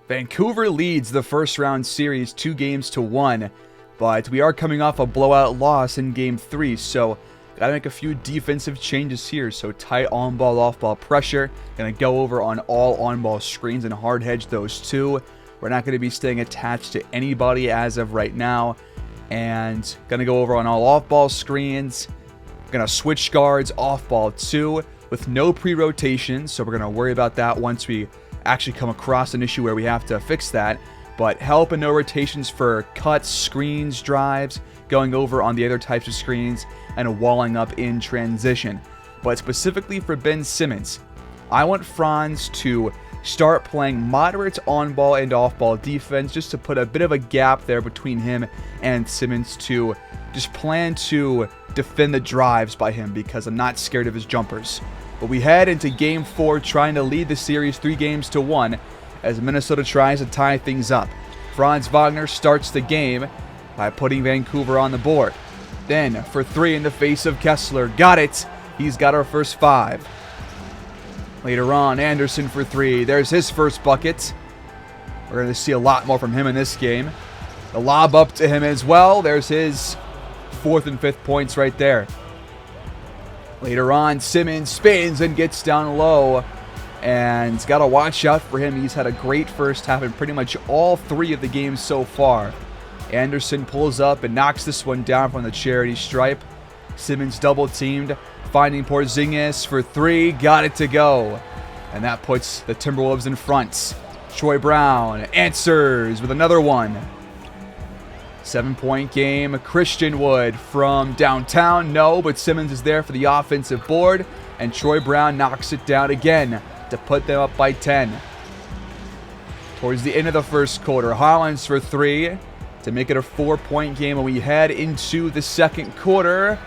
Vancouver leads the first round series 2-1, but we are coming off a blowout loss in Game 3, so gotta make a few defensive changes here. So tight on-ball, off-ball pressure. Gonna go over on all on-ball screens and hard hedge those two. We're not gonna be staying attached to anybody as of right now. And gonna go over on all off-ball screens. Gonna switch guards off-ball too with no pre-rotation, so we're gonna worry about that once we actually come across an issue where we have to fix that. But help and no rotations for cuts, screens, drives, going over on the other types of screens, and walling up in transition. But specifically for Ben Simmons, I want Franz to start playing moderate on-ball and off-ball defense, just to put a bit of a gap there between him and Simmons, to just plan to defend the drives by him, because I'm not scared of his jumpers. But we head into Game 4 trying to lead the series 3-1 as Minnesota tries to tie things up. Franz Wagner starts the game by putting Vancouver on the board. Then for 3 in the face of Kessler. Got it. He's got our first 5. Later on, Anderson for 3. There's his first bucket. We're going to see a lot more from him in this game. The lob up to him as well. There's his 4th and 5th points right there. Later on, Simmons spins and gets down low. And got to watch out for him. He's had a great first half in pretty much all 3 of the games so far. Anderson pulls up and knocks this one down from the charity stripe. Simmons double teamed, finding Porzingis for 3. Got it to go. And that puts the Timberwolves in front. Troy Brown answers with another one. 7-point game. Christian Wood from downtown. No, but Simmons is there for the offensive board. And Troy Brown knocks it down again to put them up by 10. Towards the end of the first quarter, Hollins for 3 to make it a 4-point game. And we head into the second quarter.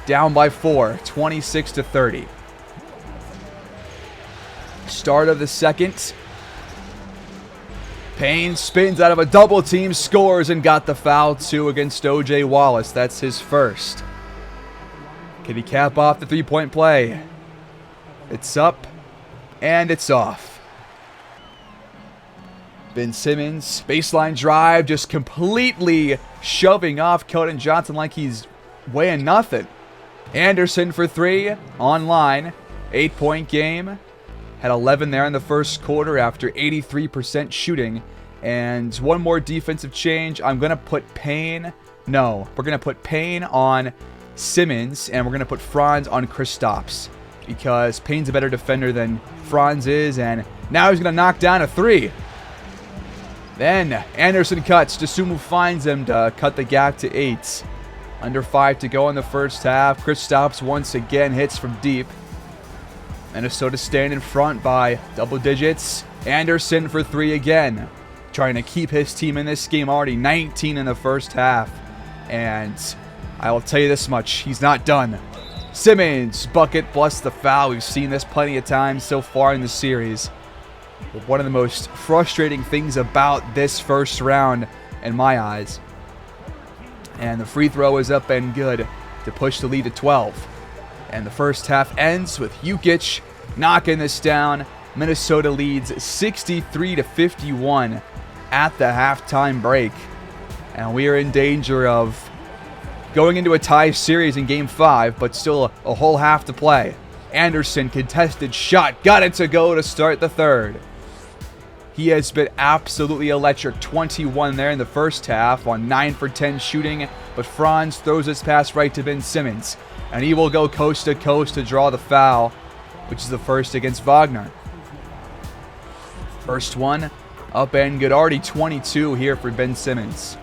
Down by 4, 26-30. Start of the second. Payne spins out of a double team, scores, and got the foul too against O.J. Wallace. That's his first. Can he cap off the 3-point play? It's up, and it's off. Ben Simmons, baseline drive, just completely shoving off Keldon Johnson like he's weighing nothing. Anderson for 3, online, 8-point game. Had 11 there in the first quarter after 83% shooting. And one more defensive change. I'm going to put Payne. No, we're going to put Payne on Simmons, and we're going to put Franz on Kristaps, because Payne's a better defender than Franz is. And now he's going to knock down a 3. Then Anderson cuts. Dosunmu finds him to cut the gap to 8. Under 5 to go in the first half. Kristaps once again hits from deep. Minnesota staying in front by double digits. Anderson for 3 again. Trying to keep his team in this game. Already 19 in the first half. And I will tell you this much. He's not done. Simmons, bucket plus the foul. We've seen this plenty of times so far in the series. But one of the most frustrating things about this first round, in my eyes. And the free throw is up and good to push the lead to 12. And the first half ends with Jokic knocking this down. Minnesota leads 63-51 at the halftime break. And we are in danger of going into a tie series in Game 5, but still a whole half to play. Anderson, contested shot, got it to go to start the third. He has been absolutely electric. 21 there in the first half on 9 for 10 shooting. But Franz throws his pass right to Ben Simmons. And he will go coast to coast to draw the foul, which is the first against Wagner. First one, up and good. Already 22 here for Ben Simmons.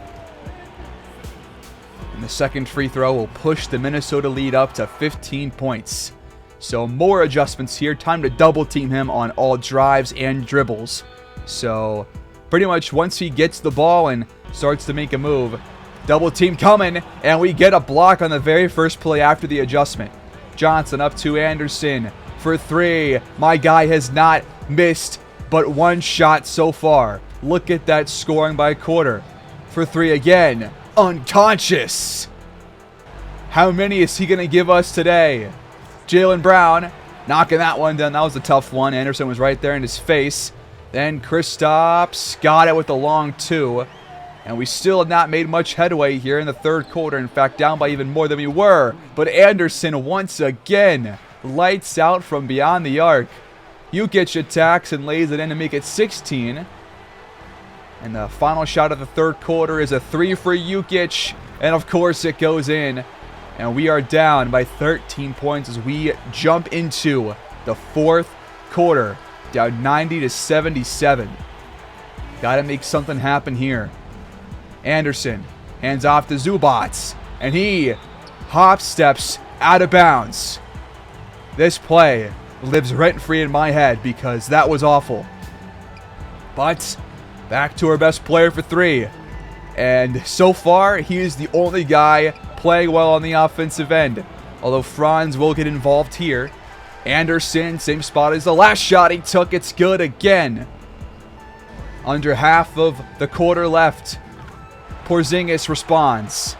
And the second free throw will push the Minnesota lead up to 15 points. So more adjustments here. Time to double team him on all drives and dribbles. So pretty much once he gets the ball and starts to make a move, double team coming, and we get a block on the very first play after the adjustment. Johnson up to Anderson for 3. My guy has not missed but one shot so far. Look at that scoring by quarter. For 3 again. Unconscious. How many is he going to give us today? Jaylen Brown knocking that one down. That was a tough one. Anderson was right there in his face. Then Kristaps got it with the long 2. And we still have not made much headway here in the third quarter. In fact, down by even more than we were. But Anderson once again lights out from beyond the arc. Jukic attacks and lays it in to make it 16. And the final shot of the third quarter is a 3 for Jukic. And of course it goes in. And we are down by 13 points as we jump into the fourth quarter. Down 90-77. Gotta make something happen here. Anderson hands off to Zubac. And he hop steps out of bounds. This play lives rent-free in my head because that was awful. But back to our best player for 3. And so far, he is the only guy playing well on the offensive end. Although Franz will get involved here. Anderson, same spot as the last shot he took. It's good again. Under half of the quarter left. Porzingis responds.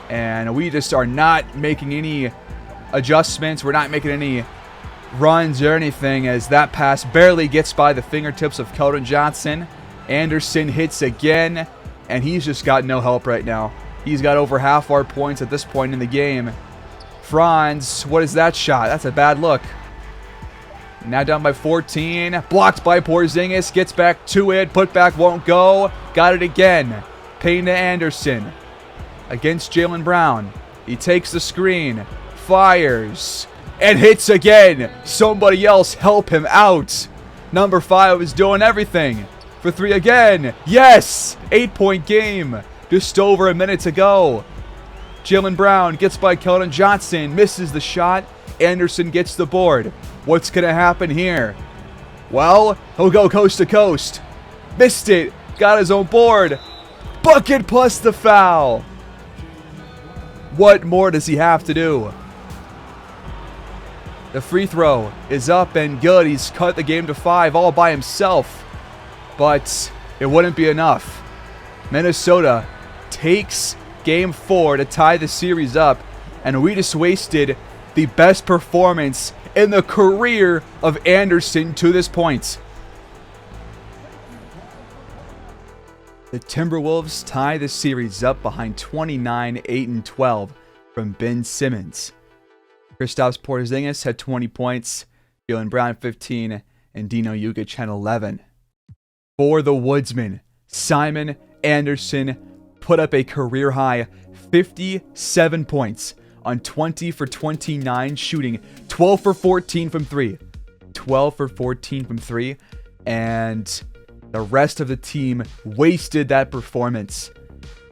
And we just are not making any adjustments. We're not making any runs or anything as that pass barely gets by the fingertips of Keldon Johnson. Anderson hits again. And he's just got no help right now. He's got over half our points at this point in the game. Franz, what is that shot? That's a bad look. Now down by 14. Blocked by Porzingis. Gets back to it. Putback won't go. Got it again. Payne to Anderson. Against Jaylen Brown. He takes the screen. Fires. And hits again. Somebody else help him out. Number 5 is doing everything. For 3 again. Yes! 8-point game. Just over a minute to go. Jaylen Brown gets by Keldon Johnson. Misses the shot. Anderson gets the board. What's going to happen here? Well, he'll go coast to coast. Missed it. Got his own board. Bucket plus the foul. What more does he have to do? The free throw is up and good. He's cut the game to 5 all by himself. But it wouldn't be enough. Minnesota takes game 4 to tie the series up. And we just wasted the best performance in the career of Anderson to this point. The Timberwolves tie the series up behind 29, 8, and 12 from Ben Simmons. Kristaps Porzingis had 20 points, Jaylen Brown 15, and Dino Jukic had 11. For the Woodsmen, Simon Anderson put up a career-high 57 points on 20 for 29 shooting, 12 for 14 from 3. 12 for 14 from 3, and the rest of the team wasted that performance.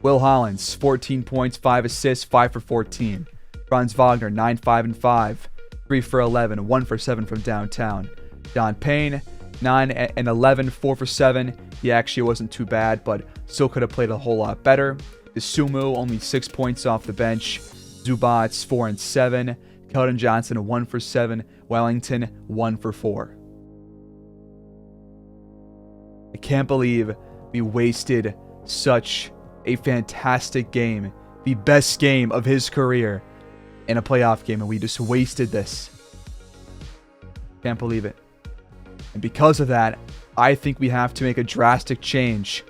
Will Hollins, 14 points, 5 assists, 5 for 14. Franz Wagner, 9, 5, and 5. 3 for 11, 1 for 7 from downtown. John Payne, 9 and 11, 4 for 7. He actually wasn't too bad, but still could have played a whole lot better. Isumu, only 6 points off the bench. Zubac, 4 and 7. Keldon Johnson, 1 for 7. Wellington, 1 for 4. I can't believe we wasted such a fantastic game. The best game of his career in a playoff game, and we just wasted this. Can't believe it. And because of that, I think we have to make a drastic change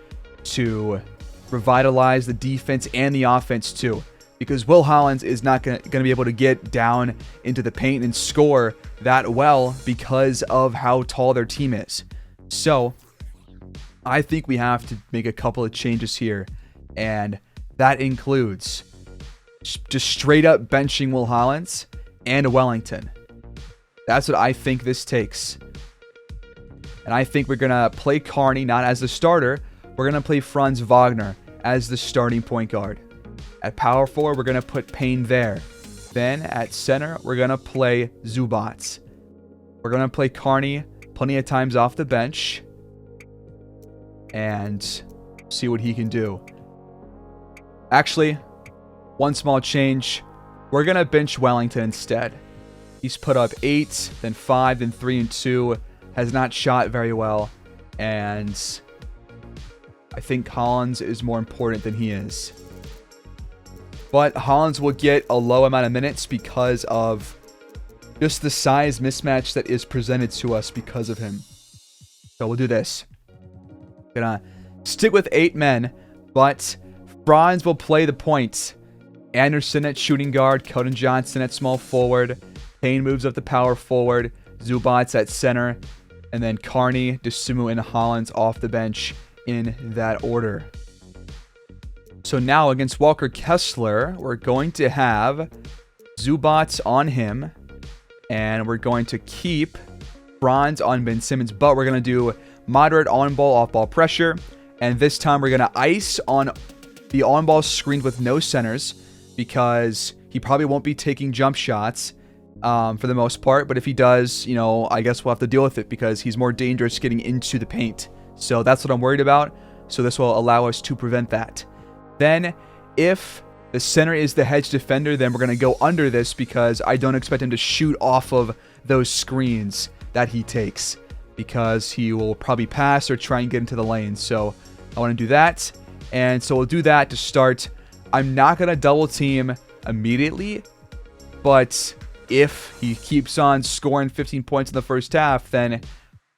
to revitalize the defense and the offense too. Because Will Hollins is not going to be able to get down into the paint and score that well because of how tall their team is. So I think we have to make a couple of changes here. And that includes just straight up benching Will Hollins and Wellington. That's what I think this takes. And I think we're going to play Carney not as the starter. We're going to play Franz Wagner as the starting point guard. At power forward, we're going to put Payne there. Then at center, we're going to play Zubac. We're going to play Carney plenty of times off the bench. And see what he can do. Actually, one small change. We're going to bench Wellington instead. He's put up 8, then 5, then 3 and 2. Has not shot very well. And I think Hollins is more important than he is. But Hollins will get a low amount of minutes because of just the size mismatch that is presented to us because of him. So we'll do this. Gonna stick with 8 men, but Franz will play the point. Anderson at shooting guard, Keldon Johnson at small forward, Payne moves up to power forward, Zubats at center, and then Carney, DeSumo, and Hollins off the bench in that order. So now against Walker Kessler, we're going to have Zubats on him, and we're going to keep Franz on Ben Simmons, but we're going to do moderate on-ball, off-ball pressure, and this time we're going to ice on the on-ball screen with no centers, because he probably won't be taking jump shots for the most part, but if he does, you know, I guess we'll have to deal with it because he's more dangerous getting into the paint. So that's what I'm worried about, so this will allow us to prevent that. Then, if the center is the hedge defender, then we're going to go under this because I don't expect him to shoot off of those screens that he takes, because he will probably pass or try and get into the lane. So I want to do that, and so we'll do that to start. I'm not going to double team immediately, but if he keeps on scoring 15 points in the first half, then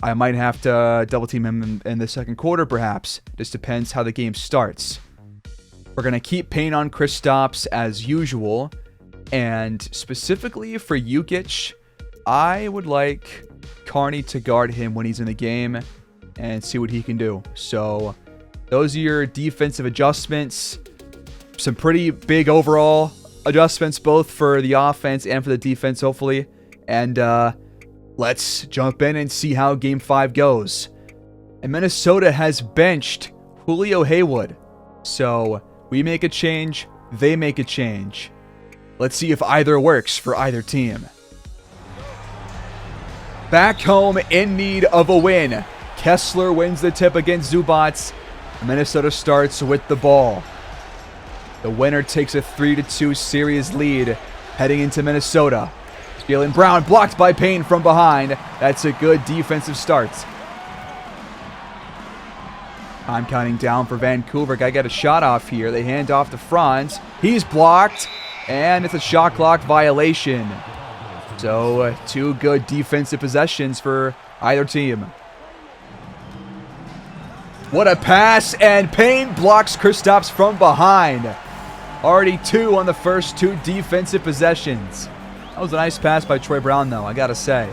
I might have to double team him in the second quarter perhaps. Just depends how the game starts. We're going to keep Payne on Kristaps as usual, and specifically for Jukic, I would like Carney to guard him when he's in the game and see what he can do. So those are your defensive adjustments. Some pretty big overall adjustments, both for the offense and for the defense, hopefully. And let's jump in and see how Game 5 goes. And Minnesota has benched Julio Haywood. So we make a change, they make a change. Let's see if either works for either team. Back home in need of a win. Kessler wins the tip against Zubats. Minnesota starts with the ball. The winner takes a 3-2 series lead heading into Minnesota. Jaylen Brown blocked by Payne from behind. That's a good defensive start. Time counting down for Vancouver. Gotta get a shot off here. They hand off to Franz. He's blocked, and it's a shot clock violation. So, 2 good defensive possessions for either team. What a pass, and Payne blocks Kristaps from behind. Already 2 on the first 2 defensive possessions. That was a nice pass by Troy Brown, though, I gotta say.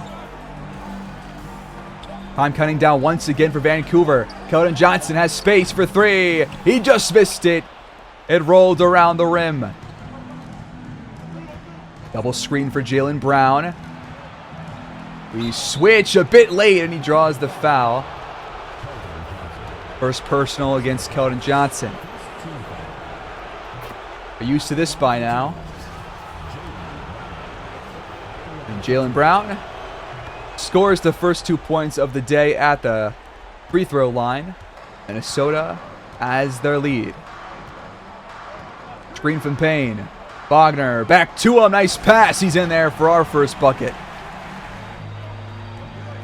Time cutting down once again for Vancouver. Keldon Johnson has space for 3. He just missed it. It rolled around the rim. Double screen for Jaylen Brown. We switch a bit late, and he draws the foul. First personal against Keldon Johnson. We're used to this by now. And Jaylen Brown scores the first 2 points of the day at the free throw line. Minnesota has their lead. Screen from Payne. Wagner back to him. Nice pass. He's in there for our first bucket.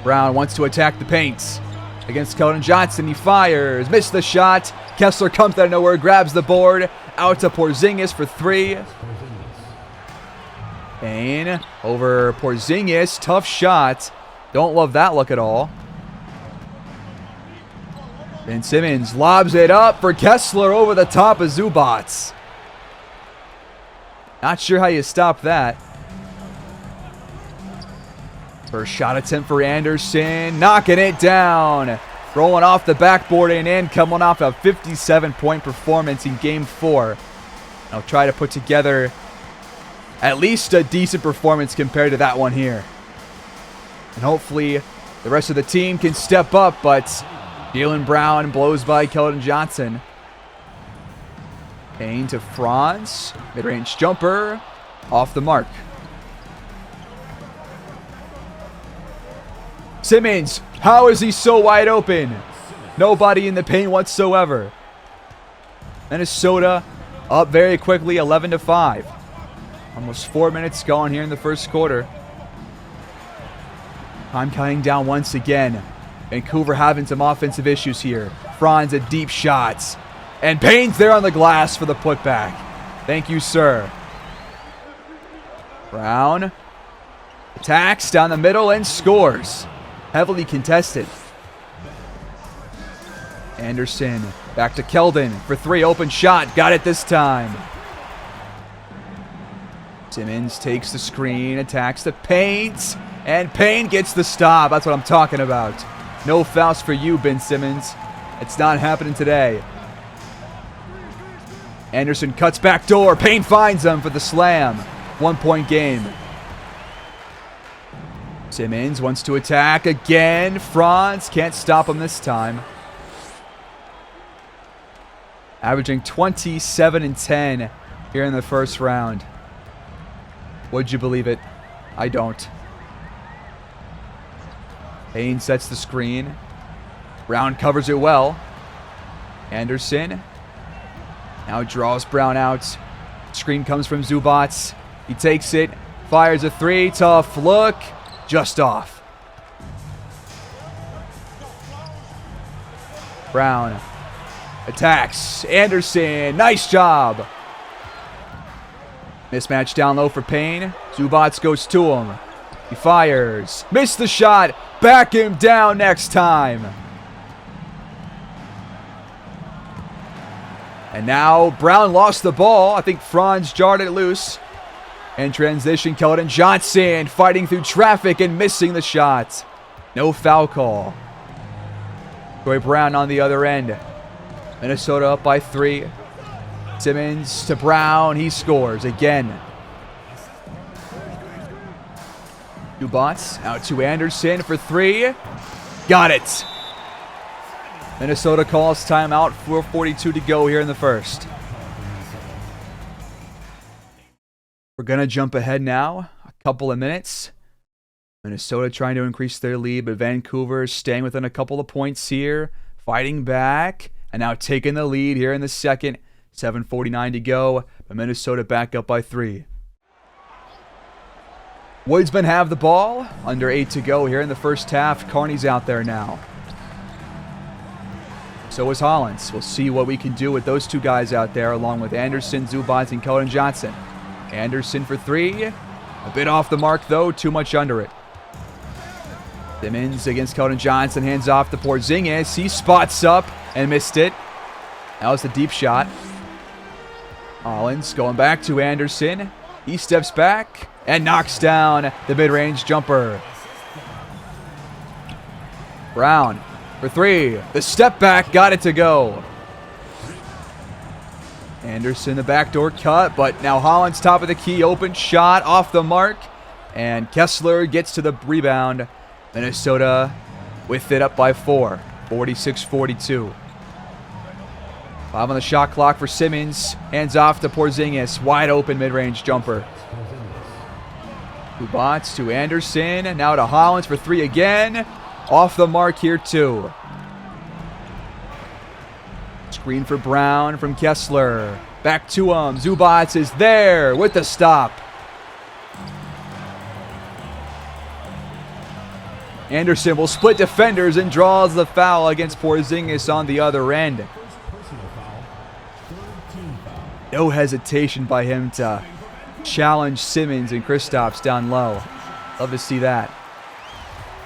Brown wants to attack the paint. Against Keldon Johnson. He fires. Missed the shot. Kessler comes out of nowhere. Grabs the board. Out to Porzingis for 3. Payne over Porzingis. Tough shot. Don't love that look at all. Ben Simmons lobs it up for Kessler over the top of Zubats. Not sure how you stop that. First shot attempt for Anderson. Knocking it down. Rolling off the backboard and in. Coming off a 57-point performance in Game 4. I'll try to put together at least a decent performance compared to that one here. And hopefully the rest of the team can step up, but Jaylen Brown blows by Keldon Johnson. Payne to Franz. Mid-range jumper. Off the mark. Simmons. How is he so wide open? Nobody in the paint whatsoever. Minnesota up very quickly, 11-5. Almost 4 minutes gone here in the first quarter. Time counting down once again. Vancouver having some offensive issues here. Franz at deep shots. And Payne's there on the glass for the putback. Thank you, sir. Brown attacks down the middle and scores. Heavily contested. Anderson back to Keldon for 3. Open shot. Got it this time. Simmons takes the screen, attacks the paint, and Payne gets the stop. That's what I'm talking about. No fouls for you, Ben Simmons. It's not happening today. Anderson cuts back door. Payne finds him for the slam. 1-point game. Simmons wants to attack again. Franz can't stop him this time. Averaging 27 and 10 here in the first round. Would you believe it? I don't. Payne sets the screen. Brown covers it well. Anderson now draws Brown out. Screen comes from Zubac. He takes it. Fires a 3. Tough look. Just off. Brown attacks. Anderson. Nice job. Mismatch down low for Payne. Zubac goes to him. He fires. Missed the shot. Back him down next time. And now Brown lost the ball. I think Franz jarred it loose. In transition, Keldon Johnson fighting through traffic and missing the shot. No foul call. Troy Brown on the other end. Minnesota up by 3. Simmons to Brown. He scores again. Zubac out to Anderson for 3. Got it. Minnesota calls timeout. 4:42 to go here in the first. We're going to jump ahead now. A couple of minutes. Minnesota trying to increase their lead, but Vancouver staying within a couple of points here. Fighting back. And now taking the lead here in the second. 7:49 to go, but Minnesota back up by 3. Woodsmen have the ball. Under 8 to go here in the first half. Carney's out there now. So is Hollins. We'll see what we can do with those 2 guys out there, along with Anderson, Zubac, and Keldon Johnson. Anderson for 3. A bit off the mark, though. Too much under it. Simmons against Keldon Johnson. Hands off to Porzingis. He spots up and missed it. That was the deep shot. Hollins going back to Anderson. He steps back and knocks down the mid-range jumper. Brown for 3. The step back got it to go. Anderson the backdoor cut, but now Hollins top of the key. Open shot off the mark. And Kessler gets to the rebound. Minnesota with it up by 4. 46-42. 5 on the shot clock for Simmons. Hands off to Porzingis. Wide open mid-range jumper. Zubac to Anderson. Now to Hollins for 3 again. Off the mark here too. Screen for Brown from Kessler. Back to him. Zubac is there with the stop. Anderson will split defenders and draws the foul against Porzingis on the other end. No hesitation by him to challenge Simmons and Kristaps down low. Love to see that.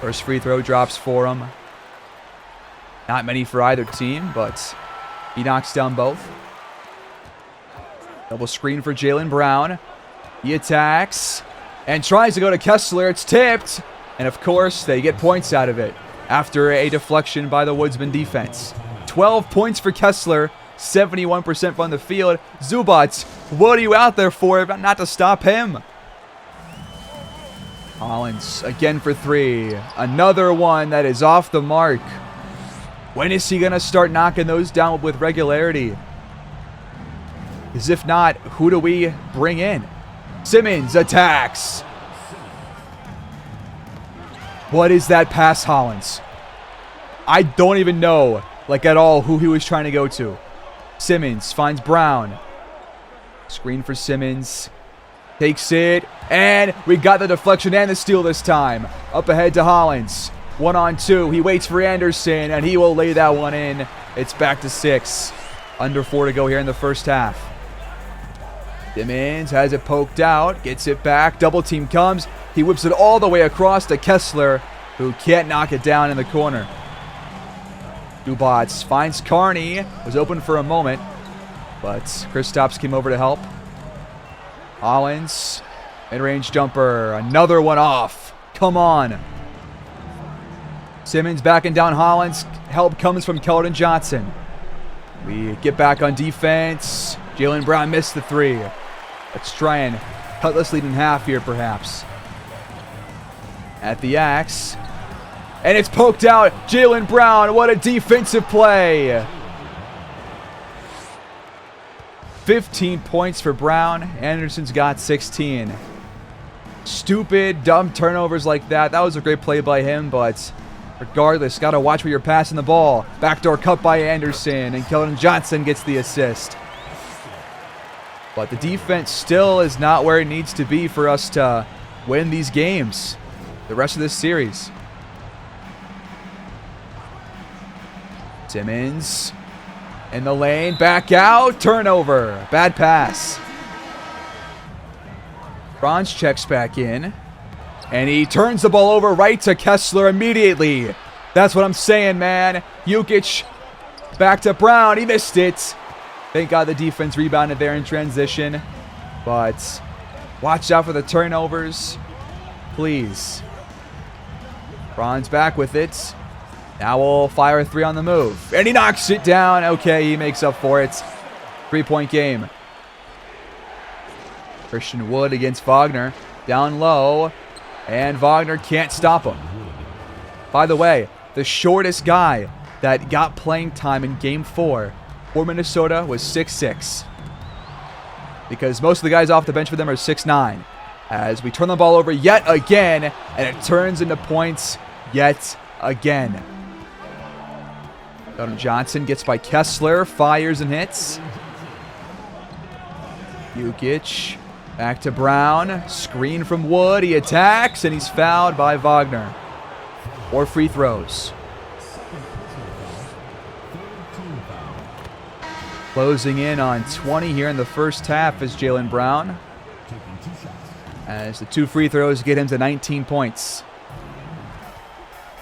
First free throw drops for him. Not many for either team, but he knocks down both. Double screen for Jaylen Brown. He attacks and tries to go to Kessler. It's tipped. And of course, they get points out of it after a deflection by the Woodsman defense. 12 points for Kessler. 71% from the field. Zubac, what are you out there for if not to stop him? Hollins again for 3. Another one that is off the mark. When is he going to start knocking those down with regularity? Because if not, who do we bring in? Simmons attacks. What is that pass, Hollins? I don't even know, like at all, who he was trying to go to. Simmons finds Brown. Screen for Simmons. Takes it. And we got the deflection and the steal this time. Up ahead to Hollins. 1-on-2. He waits for Anderson, and he will lay that one in. It's back to 6. Under 4 to go here in the first half. Simmons has it poked out. Gets it back. Double team comes. He whips it all the way across to Kessler, who can't knock it down in the corner. Dubats finds Carney. Was open for a moment, but Kristaps came over to help. Hollins, mid-range jumper. Another one off. Come on. Simmons backing down Hollins. Help comes from Keldon Johnson. We get back on defense. Jaylen Brown missed the three. Let's try and cut this lead in half here, perhaps. At the axe. And it's poked out. Jaylen Brown, what a defensive play. 15 points for Brown. Anderson's got 16. Stupid, dumb turnovers like that. That was a great play by him, but regardless, got to watch where you're passing the ball. Backdoor cut by Anderson, and Keldon Johnson gets the assist. But the defense still is not where it needs to be for us to win these games, the rest of this series. Simmons in the lane, back out, turnover, bad pass. Franz checks back in, and he turns the ball over right to Kessler immediately. That's what I'm saying, man. Jukic back to Brown. He missed it. Thank God the defense rebounded there in transition. But watch out for the turnovers, please. Franz back with it. Now we'll fire a three on the move. And he knocks it down. Okay, he makes up for it. 3-point game. Christian Wood against Wagner. Down low. And Wagner can't stop him. By the way, the shortest guy that got playing time in Game 4 for Minnesota was 6'6". Because most of the guys off the bench for them are 6'9". As we turn the ball over yet again, and it turns into points yet again. Keldon Johnson gets by Kessler, fires and hits. Jukic back to Brown, screen from Wood, he attacks, and he's fouled by Wagner. 4 free throws. Closing in on 20 here in the first half is Jaylen Brown, as the 2 free throws get him to 19 points.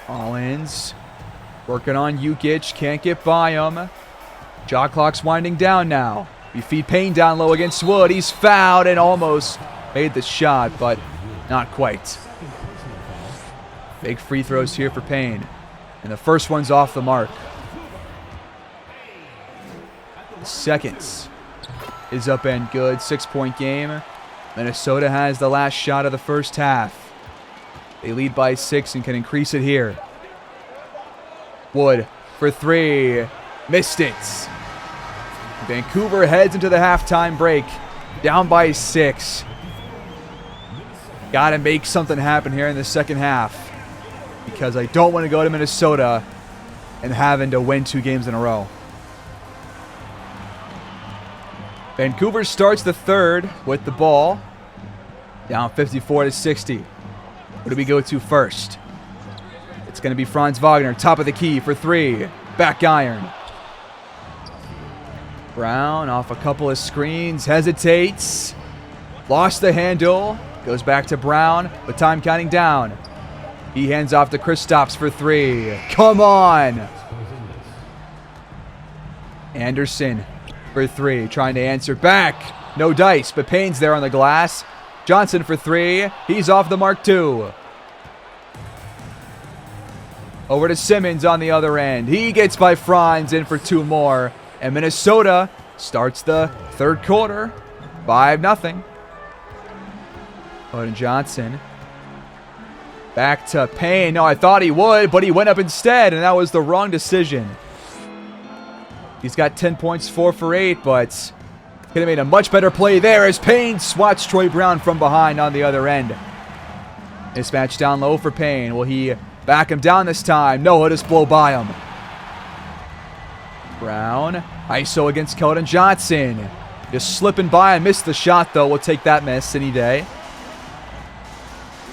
Hollins working on Jukic, can't get by him. Shot clock's winding down now. We feed Payne down low against Wood. He's fouled and almost made the shot, but not quite. Big free throws here for Payne, and the first one's off the mark. Seconds is up and good. 6-point game. Minnesota has the last shot of the first half. They lead by 6 and can increase it here. Wood for 3. Missed it. Vancouver heads into the halftime break. Down by 6. Got to make something happen here in the second half, because I don't want to go to Minnesota and having to win 2 games in a row. Vancouver starts the third with the ball. Down 54-60. Who do we go to first? It's going to be Franz Wagner, top of the key for 3. Back iron. Brown off a couple of screens, hesitates. Lost the handle. Goes back to Brown, with time counting down. He hands off to Kristaps for 3. Come on! Anderson for 3, trying to answer back. No dice, but Payne's there on the glass. Johnson for 3. He's off the mark too. Over to Simmons on the other end. He gets by Franz, in for 2 more. And Minnesota starts the third quarter. 5-0. Keldon Johnson. Back to Payne. No, I thought he would, but he went up instead, and that was the wrong decision. He's got 10 points, 4 for 8, but could have made a much better play there as Payne swats Troy Brown from behind on the other end. Mismatch down low for Payne. Will he back him down this time? No, he'll just blow by him. Brown, ISO against Keldon Johnson. Just slipping by and missed the shot, though. We'll take that miss any day.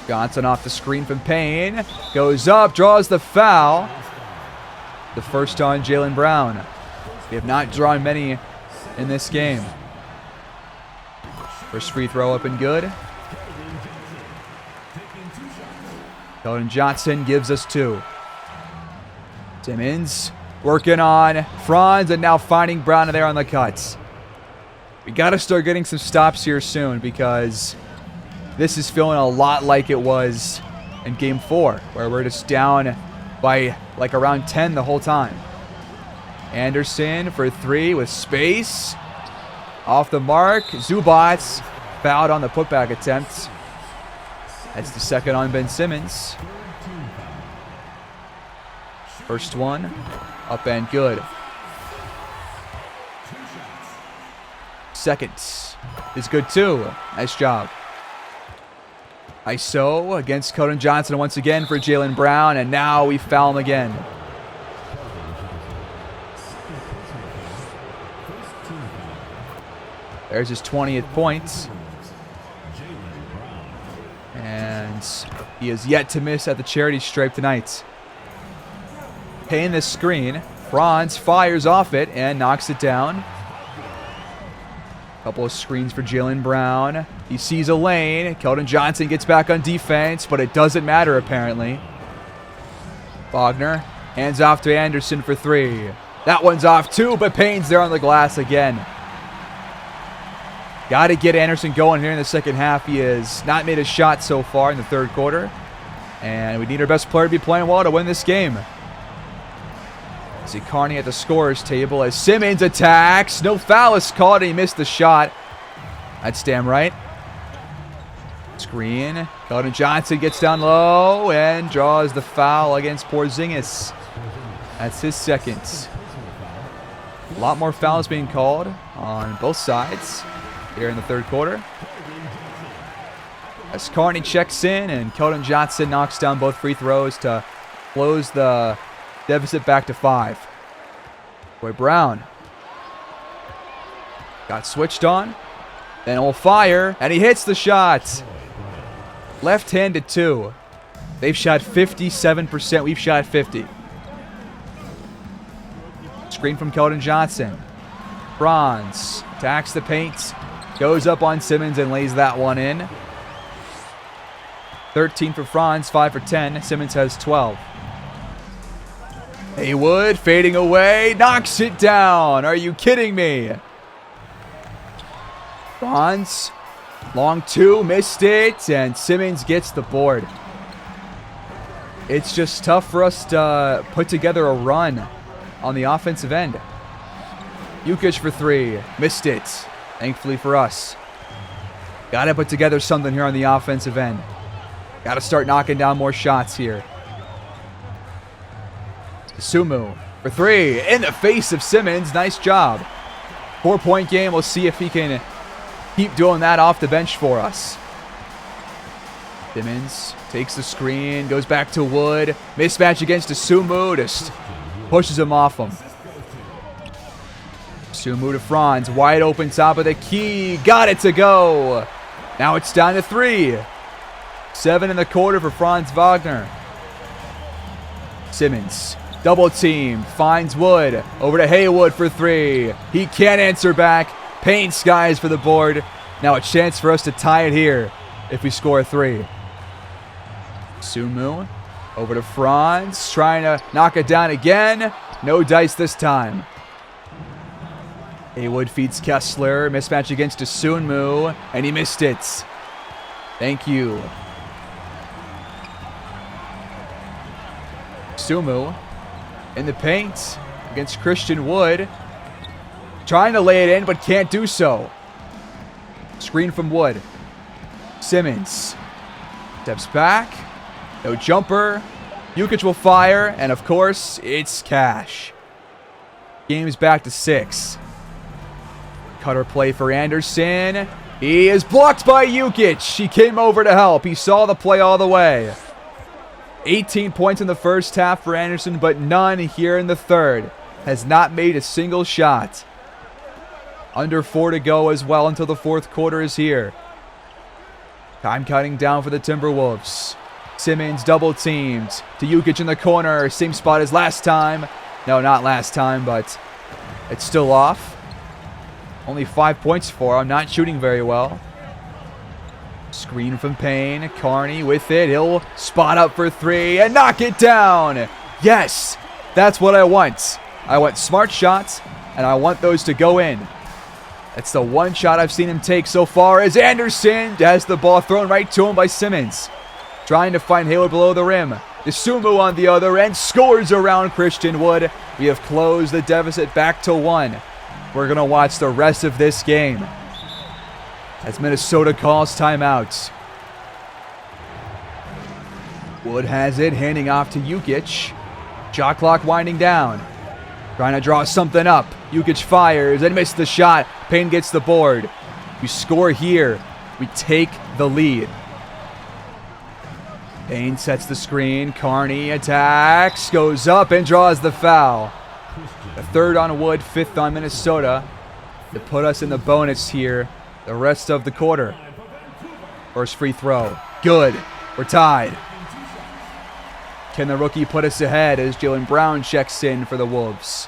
Johnson off the screen from Payne. Goes up, draws the foul. The first on Jaylen Brown. We have not drawn many in this game. First free throw up and good. Keldon Johnson gives us 2. Simmons Working on Franz and now finding Brown there on the cuts. We got to start getting some stops here soon because this is feeling a lot like it was in Game 4, where we're just down by like around 10 the whole time. Anderson for 3 with space. Off the mark. Zubats fouled on the putback attempt. That's the second on Ben Simmons. First one. Up and good. Second is good too. Nice job. ISO against Keldon Johnson once again for Jaylen Brown, and now we foul him again. There's his 20th point. And he is yet to miss at the charity stripe tonight. Paying this screen. Franz fires off it and knocks it down. Couple of screens for Jaylen Brown. He sees a lane. Keldon Johnson gets back on defense, but it doesn't matter apparently. Wagner hands off to Anderson for 3. That one's off too, but Payne's there on the glass again. Got to get Anderson going here in the second half. He has not made a shot so far in the third quarter. And we need our best player to be playing well to win this game. See Carney at the scorer's table as Simmons attacks. No foul is called and he missed the shot. That's damn right. Screen. Keldon Johnson gets down low and draws the foul against Porzingis. That's his second. A lot more fouls being called on both sides here in the third quarter. As Carney checks in and Keldon Johnson knocks down both free throws to close the deficit back to 5. Boy, Brown got switched on. Then will fire, and he hits the shot. Left-handed too. They've shot 57%. We've shot 50. Screen from Keldon Johnson. Franz attacks the paint. Goes up on Simmons and lays that one in. 13 for Franz, 5 for 10. Simmons has 12. Haywood fading away, knocks it down. Are you kidding me? Franz, long 2, missed it, and Simmons gets the board. It's just tough for us to put together a run on the offensive end. Jukic for 3, missed it, thankfully for us. Got to put together something here on the offensive end. Got to start knocking down more shots here. Sumu for 3 in the face of Simmons. Nice job. 4-point game. We'll see if he can keep doing that off the bench for us. Simmons takes the screen, goes back to Wood. Mismatch against Sumu. Just pushes him off him. Sumu to Franz. Wide open top of the key. Got it to go. Now it's down to 3. 7 in the quarter for Franz Wagner. Simmons. Double team. Finds Wood. Over to Haywood for 3. He can't answer back. Payne skies for the board. Now a chance for us to tie it here if we score 3. Sumu. Over to Franz. Trying to knock it down again. No dice this time. Haywood feeds Kessler. Mismatch against Sumu. And he missed it. Thank you. Sumu in the paint against Christian Wood. Trying to lay it in, but can't do so. Screen from Wood. Simmons steps back. No jumper. Jukic will fire, and of course, it's cash. Game's back to 6. Cutter play for Anderson. He is blocked by Jukic. He came over to help. He saw the play all the way. 18 points in the first half for Anderson, but none here in the third. Has not made a single shot. Under 4 to go as well until the fourth quarter is here. Time counting down for the Timberwolves. Simmons double teamed to Jukic in the corner. Same spot as last time. No, not last time, but it's still off. Only 5 points for him. Not shooting very well. Screen from Payne. Carney with it. He'll spot up for 3 and knock it down. Yes, that's what I want. I want smart shots, and I want those to go in. That's the one shot I've seen him take so far as Anderson has the ball thrown right to him by Simmons. Trying to find Hayward below the rim. Isumu on the other end scores around Christian Wood. We have closed the deficit back to 1. We're going to watch the rest of this game as Minnesota calls timeouts. Wood has it, handing off to Jukic. Shot clock winding down. Trying to draw something up. Jukic fires and missed the shot. Payne gets the board. We score here. We take the lead. Payne sets the screen. Carney attacks. Goes up and draws the foul. The third on Wood, fifth on Minnesota. To put us in the bonus here the rest of the quarter. First free throw. Good. We're tied. Can the rookie put us ahead as Jaylen Brown checks in for the Wolves?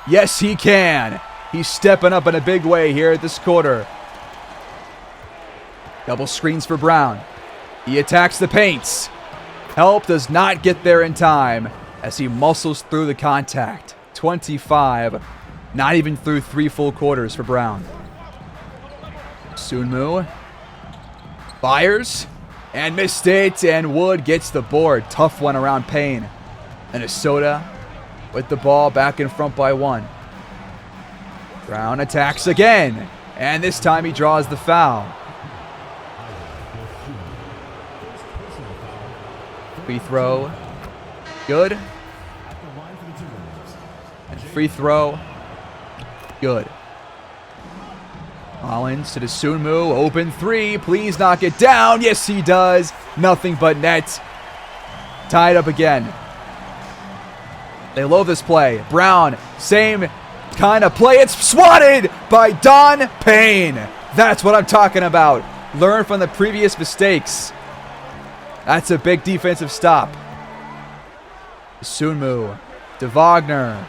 Yes, he can. He's stepping up in a big way here at this quarter. Double screens for Brown. He attacks the paints. Help does not get there in time as he muscles through the contact. 25. Not even through 3 full quarters for Brown. Sunmu fires. And missed it, and Wood gets the board. Tough one around Payne. Minnesota with the ball back in front by 1. Brown attacks again, and this time he draws the foul. Free throw, good. And free throw, good. Collins to the Sunmu, open 3, please knock it down. Yes, he does. Nothing but net. Tied up again. They love this play. Brown, same kind of play. It's swatted by Don Payne. That's what I'm talking about. Learn from the previous mistakes. That's a big defensive stop. Sunmu to Wagner.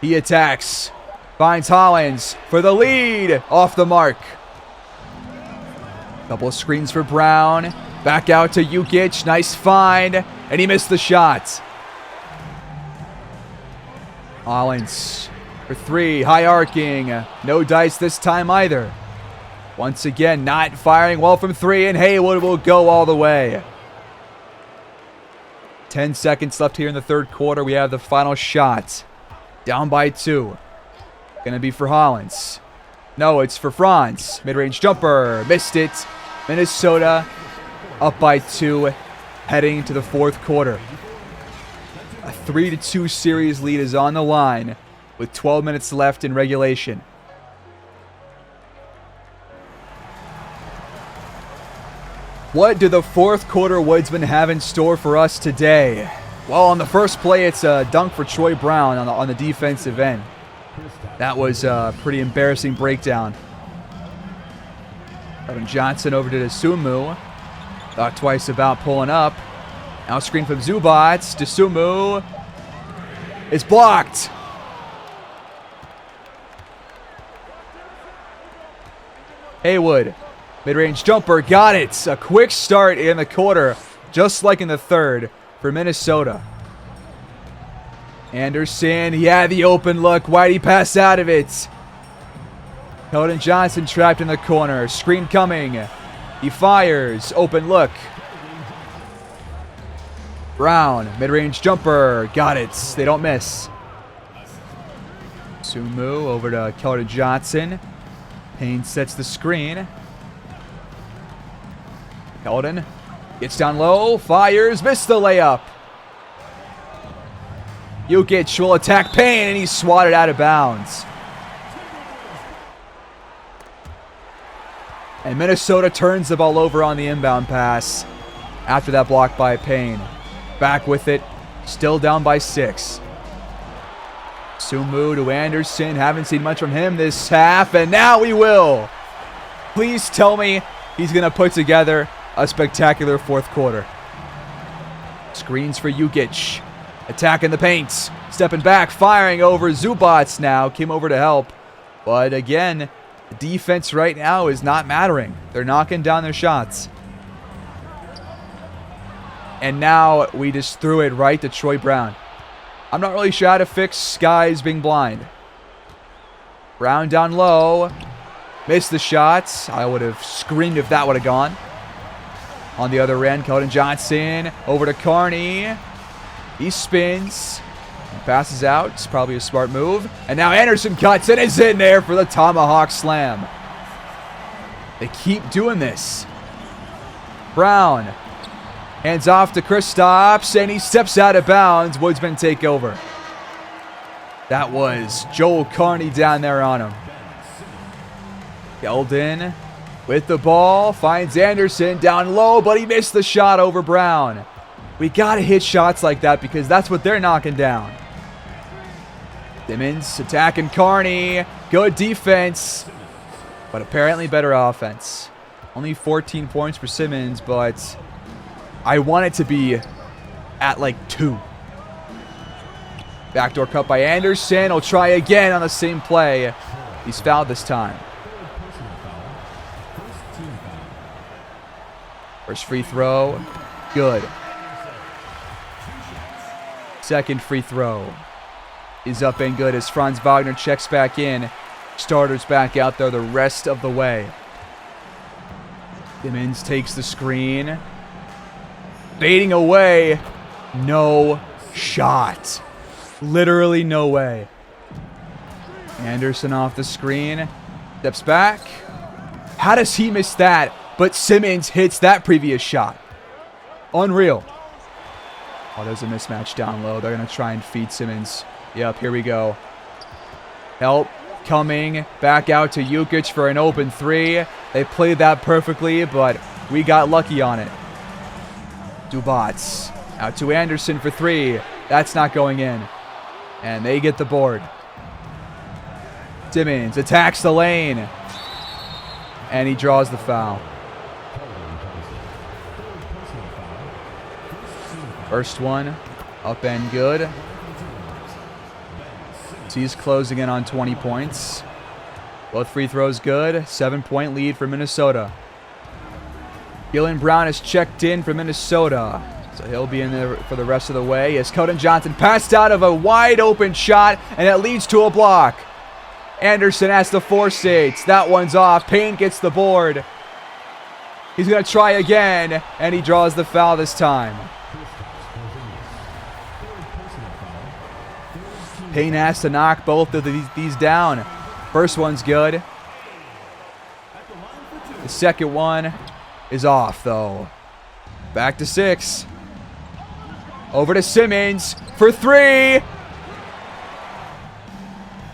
He attacks. Finds Hollins for the lead. Off the mark. Couple of screens for Brown. Back out to Jukic. Nice find. And he missed the shot. Hollins for 3. High arcing. No dice this time either. Once again, not firing well from 3. And Haywood will go all the way. 10 seconds left here in the third quarter. We have the final shot. Down by 2. Gonna be for Hollins. No, it's for Franz. Mid-range jumper. Missed it. Minnesota up by 2, heading to the fourth quarter. A 3-2 series lead is on the line with 12 minutes left in regulation. What do the fourth quarter Woodsmen have in store for us today? Well, on the first play, it's a dunk for Troy Brown on the defensive end. That was a pretty embarrassing breakdown. Kevin Johnson over to Dosunmu. Thought twice about pulling up. Now screen from Zubac. Dosunmu is blocked. Haywood, mid-range jumper, got it. A quick start in the quarter, just like in the third for Minnesota. Anderson, he had the open look. Why'd he pass out of it? Keldon Johnson trapped in the corner. Screen coming. He fires. Open look. Brown, mid-range jumper. Got it. They don't miss. Sunmu over to Keldon Johnson. Payne sets the screen. Keldon gets down low. Fires. Missed the layup. Jukic will attack Payne, and he's swatted out of bounds. And Minnesota turns the ball over on the inbound pass after that block by Payne. Back with it, still down by 6. Sunmu to Anderson. Haven't seen much from him this half, and now we will. Please tell me he's going to put together a spectacular fourth quarter. Screens for Jukic. Attacking the paint. Stepping back, firing over. Zubac now came over to help. But again, the defense right now is not mattering. They're knocking down their shots. And now we just threw it right to Troy Brown. I'm not really sure how to fix guys being blind. Brown down low. Missed the shots. I would have screamed if that would have gone. On the other end, Keldon Johnson over to Carney. He spins. Passes out. It's probably a smart move. And now Anderson cuts and is in there for the tomahawk slam. They keep doing this. Brown hands off to Kristaps, and he steps out of bounds. Woodsmen take over. That was Joel Carney down there on him. Keldon with the ball, finds Anderson down low, but he missed the shot over Brown. We got to hit shots like that because that's what they're knocking down. Simmons attacking Carney. Good defense, but apparently better offense. Only 14 points for Simmons, but I want it to be at like 2. Backdoor cut by Anderson. He'll try again on the same play. He's fouled this time. First free throw. Good. Second free throw is up and good as Franz Wagner checks back in. Starters back out there the rest of the way. Simmons takes the screen. Fading away. No shot. Literally no way. Anderson off the screen. Steps back. How does he miss that? But Simmons hits that previous shot. Unreal. Oh, there's a mismatch down low. They're going to try and feed Simmons. Yep, here we go. Help coming back out to Jukic for an open 3. They played that perfectly, but we got lucky on it. Dubats out to Anderson for 3. That's not going in. And they get the board. Simmons attacks the lane. And he draws the foul. First one, up and good. He's closing in on 20 points. Both free throws good. 7-point lead for Minnesota. Jaylen Brown is checked in for Minnesota. So he'll be in there for the rest of the way. As Keldon Johnson passed out of a wide open shot, and it leads to a block. Anderson has to force it. That one's off. Payne gets the board. He's going to try again, and he draws the foul this time. Payne has to knock both of these down. First one's good. The second one is off, though. Back to 6. Over to Simmons for 3.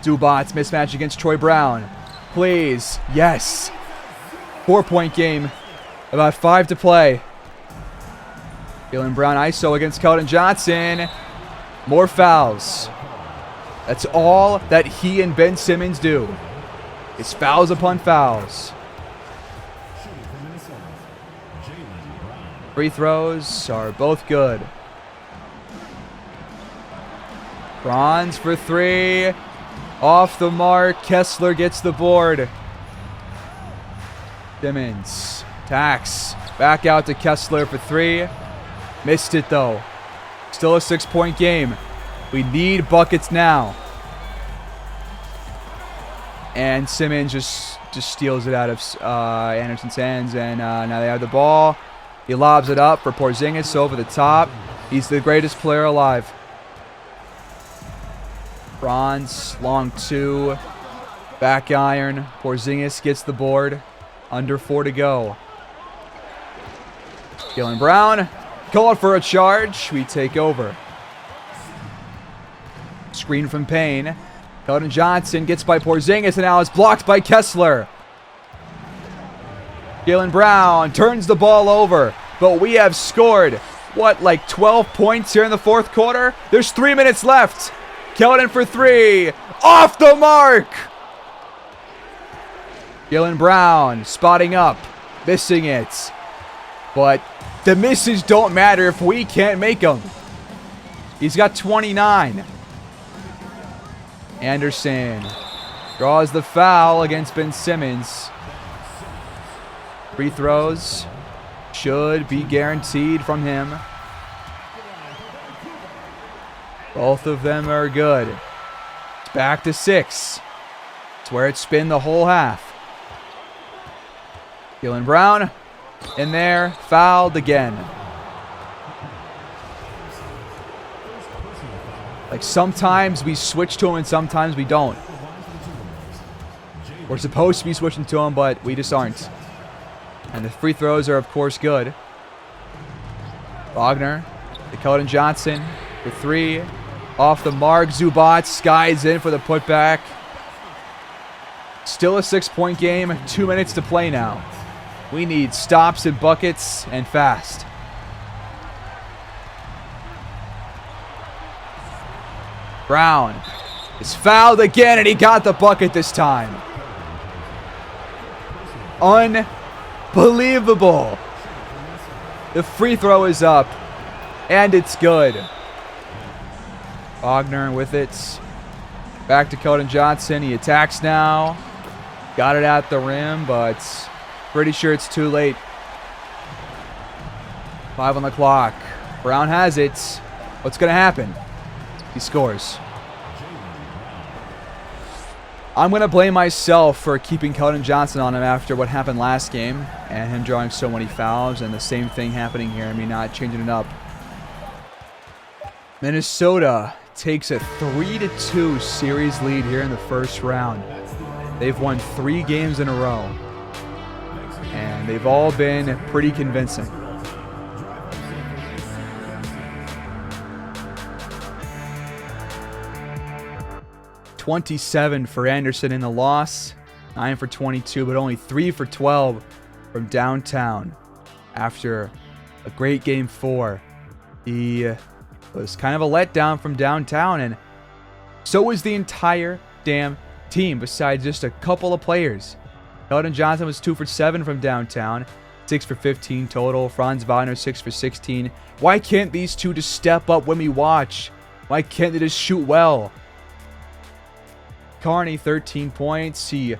Dubats mismatch against Troy Brown. Please. Yes. 4-point game. About 5 to play. Jaylen Brown ISO against Keldon Johnson. More fouls. That's all that he and Ben Simmons do. It's fouls upon fouls. Free throws are both good. Franz for 3. Off the mark. Kessler gets the board. Simmons attacks. Back out to Kessler for 3. Missed it though. Still a 6-point game. We need buckets now. And Simmons just steals it out of Anderson's hands. And now they have the ball. He lobs it up for Porzingis over the top. He's the greatest player alive. Franz, long 2. Back iron. Porzingis gets the board. Under 4 to go. Jaylen Brown called for a charge. We take over. Screen from Payne. Keldon Johnson gets by Porzingis, and now it's blocked by Kessler. Jaylen Brown turns the ball over, but we have scored, what, like 12 points here in the fourth quarter? There's 3 minutes left. Keldon for 3. Off the mark! Jaylen Brown spotting up, missing it. But the misses don't matter if we can't make them. He's got 29. Anderson draws the foul against Ben Simmons. Free throws should be guaranteed from him. Both of them are good. It's back to 6. It's where it's been the whole half. Jaylen Brown in there, fouled again. Like sometimes we switch to him and sometimes we don't. We're supposed to be switching to him, but we just aren't. And the free throws are, of course, good. Wagner to Keldon Johnson for 3. Off the mark, Zubac skies in for the putback. Still a 6-point game. 2 minutes to play now. We need stops and buckets and fast. Brown is fouled again, and he got the bucket this time. Unbelievable. The free throw is up, and it's good. Wagner with it. Back to Keldon Johnson. He attacks now. Got it at the rim, but pretty sure it's too late. 5 on the clock. Brown has it. What's going to happen? He scores. I'm going to blame myself for keeping Keldon Johnson on him after what happened last game and him drawing so many fouls and the same thing happening here and me not changing it up. Minnesota takes a 3-2 series lead here in the first round. They've won 3 games in a row, and they've all been pretty convincing. $27 for Anderson in the loss, 9 for 22, but only 3 for 12 from downtown. After a great game 4, he was kind of a letdown from downtown, and so was the entire damn team besides just a couple of players. Keldon Johnson was 2 for 7 from downtown, 6 for 15 total. Franz Wagner 6 for 16. Why can't these two just step up when we watch? Why can't they just shoot well? Carney 13 points. He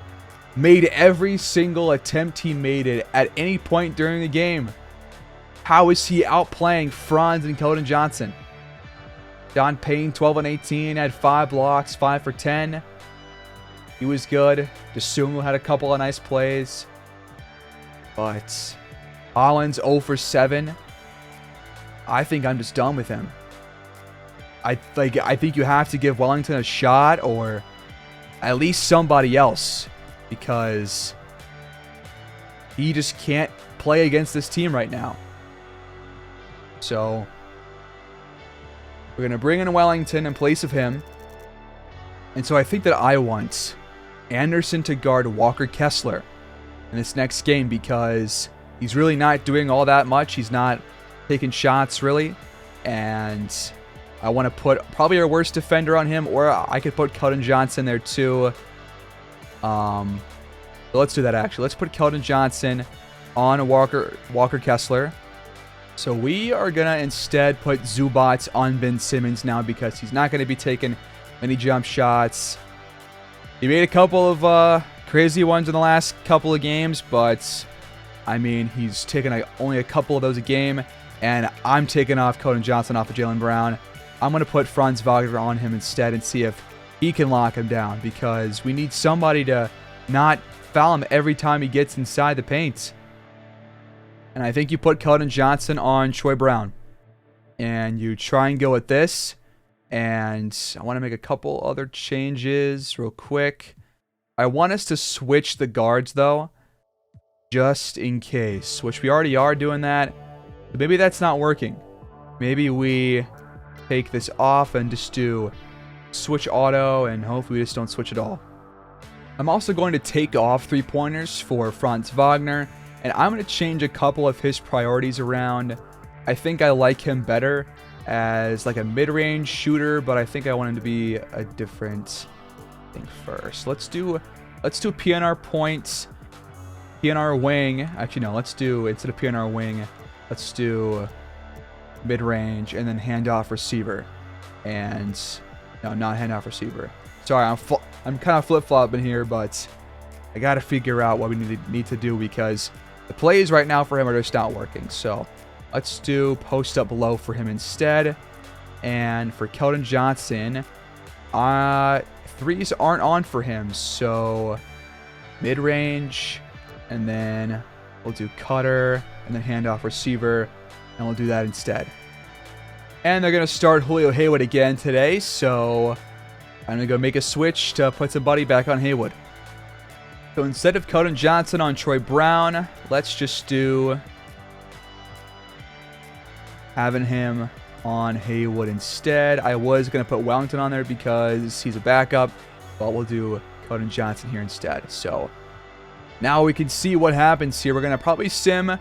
made every single attempt he made it at any point during the game. How is he outplaying Franz and Keldon Johnson? Don Payne 12 and 18, had 5 blocks, 5 for 10. He was good. DeSumo had a couple of nice plays. But Hollins 0 for 7. I think I'm just done with him. I think you have to give Wellington a shot, or at least somebody else, because he just can't play against this team right now. So we're going to bring in Wellington in place of him. And so I think that I want Anderson to guard Walker Kessler in this next game, because he's really not doing all that much. He's not taking shots really. And I want to put probably our worst defender on him, or I could put Keldon Johnson there too. Let's do that actually. Let's put Keldon Johnson on Walker Kessler. So we are going to instead put Zubac on Ben Simmons now, because he's not going to be taking many jump shots. He made a couple of crazy ones in the last couple of games, but I mean, he's taking only a couple of those a game, and I'm taking off Keldon Johnson off of Jaylen Brown. I'm going to put Franz Wagner on him instead and see if he can lock him down, because we need somebody to not foul him every time he gets inside the paint. And I think you put Keldon Johnson on Troy Brown, and you try and go with this. And I want to make a couple other changes real quick. I want us to switch the guards though, just in case, which we already are doing that. But maybe that's not working. Maybe we take this off and just do switch auto, and hopefully we just don't switch at all. I'm also going to take off 3-pointers for Franz Wagner, and I'm going to change a couple of his priorities around. I think I like him better as like a mid-range shooter, but I think I want him to be a different thing first. Let's do PNR points, PNR wing. Actually, no, let's do, instead of PNR wing, let's do mid-range and then handoff receiver. And no, not handoff receiver. Sorry, I'm kind of flip-flopping here, but I got to figure out what we need to do, because the plays right now for him are just not working. So let's do post up low for him instead. And for Keldon Johnson, threes aren't on for him. So mid-range, and then we'll do cutter, and then handoff receiver, and we'll do that instead. And they're going to start Julio Haywood again today, so I'm going to go make a switch to put somebody back on Haywood. So instead of Keldon Johnson on Troy Brown, let's just do having him on Haywood instead. I was going to put Wellington on there because he's a backup, but we'll do Keldon Johnson here instead. So now we can see what happens here. We're going to probably sim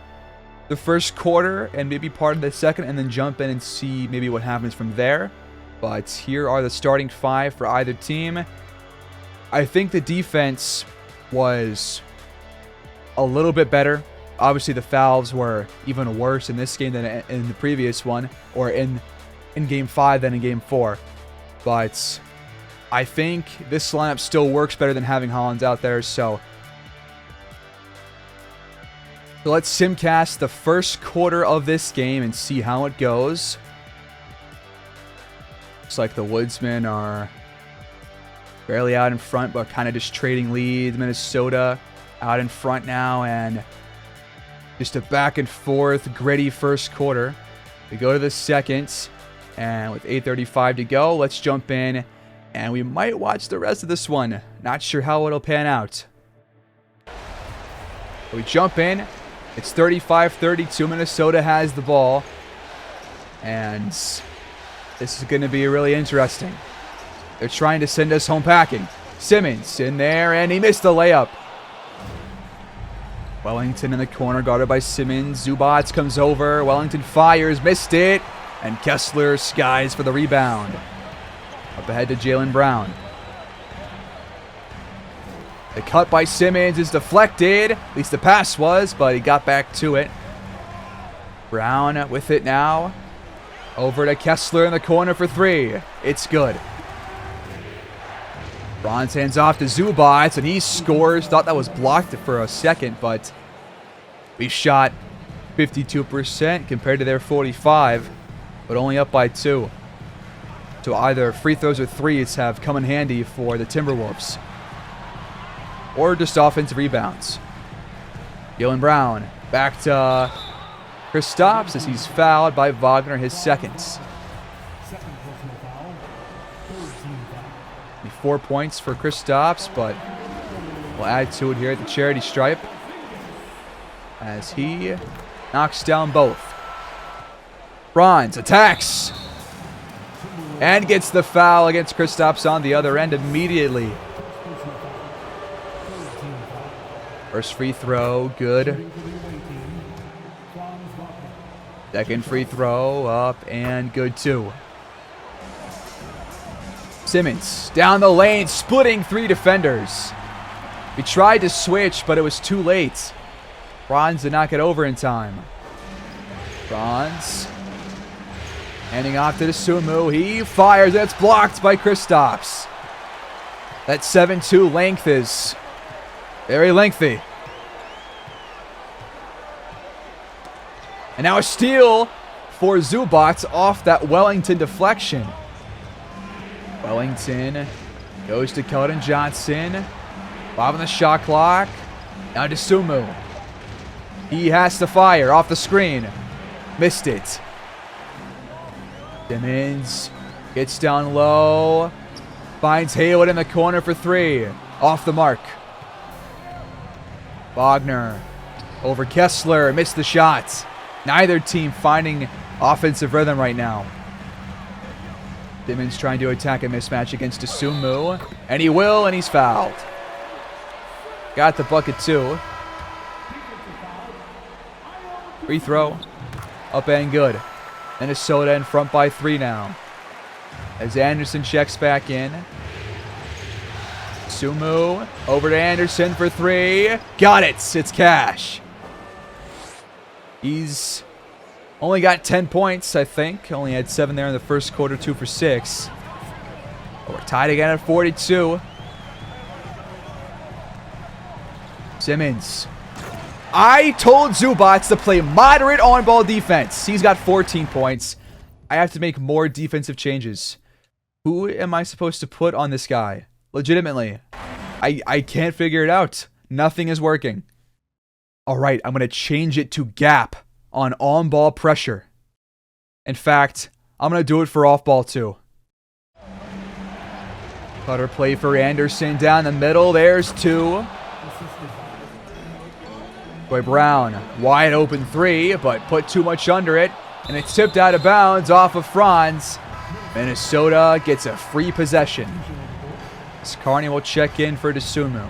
the first quarter and maybe part of the second, and then jump in and see maybe what happens from there. But here are the starting five for either team. I think the defense was a little bit better. Obviously, the fouls were even worse in this game than in the previous one, or in Game 5 than in Game 4. But I think this lineup still works better than having Hollins out there, so let's simcast the first quarter of this game and see how it goes. Looks like the Woodsmen are barely out in front, but kind of just trading leads. Minnesota out in front now, and just a back and forth, gritty first quarter. We go to the second, and with 8:35 to go, let's jump in, and we might watch the rest of this one. Not sure how it'll pan out. We jump in. It's 35-32. Minnesota has the ball. And this is going to be really interesting. They're trying to send us home packing. Simmons in there, and he missed the layup. Wellington in the corner, guarded by Simmons. Zubats comes over. Wellington fires, missed it. And Kessler skies for the rebound. Up ahead to Jaylen Brown. The cut by Simmons is deflected. At least the pass was, but he got back to it. Brown with it now. Over to Kessler in the corner for three. It's good. Bronze hands off to Zubats, and he scores. Thought that was blocked for a second, but we shot 52% compared to their 45%, but only up by 2. So either free throws or threes have come in handy for the Timberwolves, or just offensive rebounds. Jaylen Brown back to Kristaps as he's fouled by Wagner, his second. 4 points for Kristaps, but we'll add to it here at the charity stripe as he knocks down both. Bronze attacks and gets the foul against Kristaps on the other end immediately. First free throw, good. Second free throw, up and good too. Simmons down the lane, splitting 3 defenders. We tried to switch, but it was too late. Bronze did not get over in time. Bronze handing off to Sumu. He fires. That's blocked by Kristaps. That 7'2" length is very lengthy. And now a steal for Zubats off that Wellington deflection. Wellington goes to Keldon Johnson. Bob on the shot clock. Now to Sumu. He has to fire off the screen. Missed it. Simmons gets down low. Finds Haywood in the corner for 3. Off the mark. Wagner over Kessler. Missed the shots. Neither team finding offensive rhythm right now. Simmons trying to attack a mismatch against Sumu. And he will, and he's fouled. Got the bucket too. Free throw. Up and good. Minnesota in front by 3 now. As Anderson checks back in. Sumu over to Anderson for 3. Got it. It's cash. He's only got 10 points, I think. Only had 7 there in the first quarter, 2 for 6. But we're tied again at 42. Simmons. I told Zubats to play moderate on-ball defense. He's got 14 points. I have to make more defensive changes. Who am I supposed to put on this guy? Legitimately. I can't figure it out. Nothing is working. Alright, I'm going to change it to gap on on-ball pressure. In fact, I'm going to do it for off-ball too. Cutter play for Anderson down the middle. There's 2. Troy Brown, wide open 3, but put too much under it. And it's tipped out of bounds off of Franz. Minnesota gets a free possession. Carney will check in for DeSumo.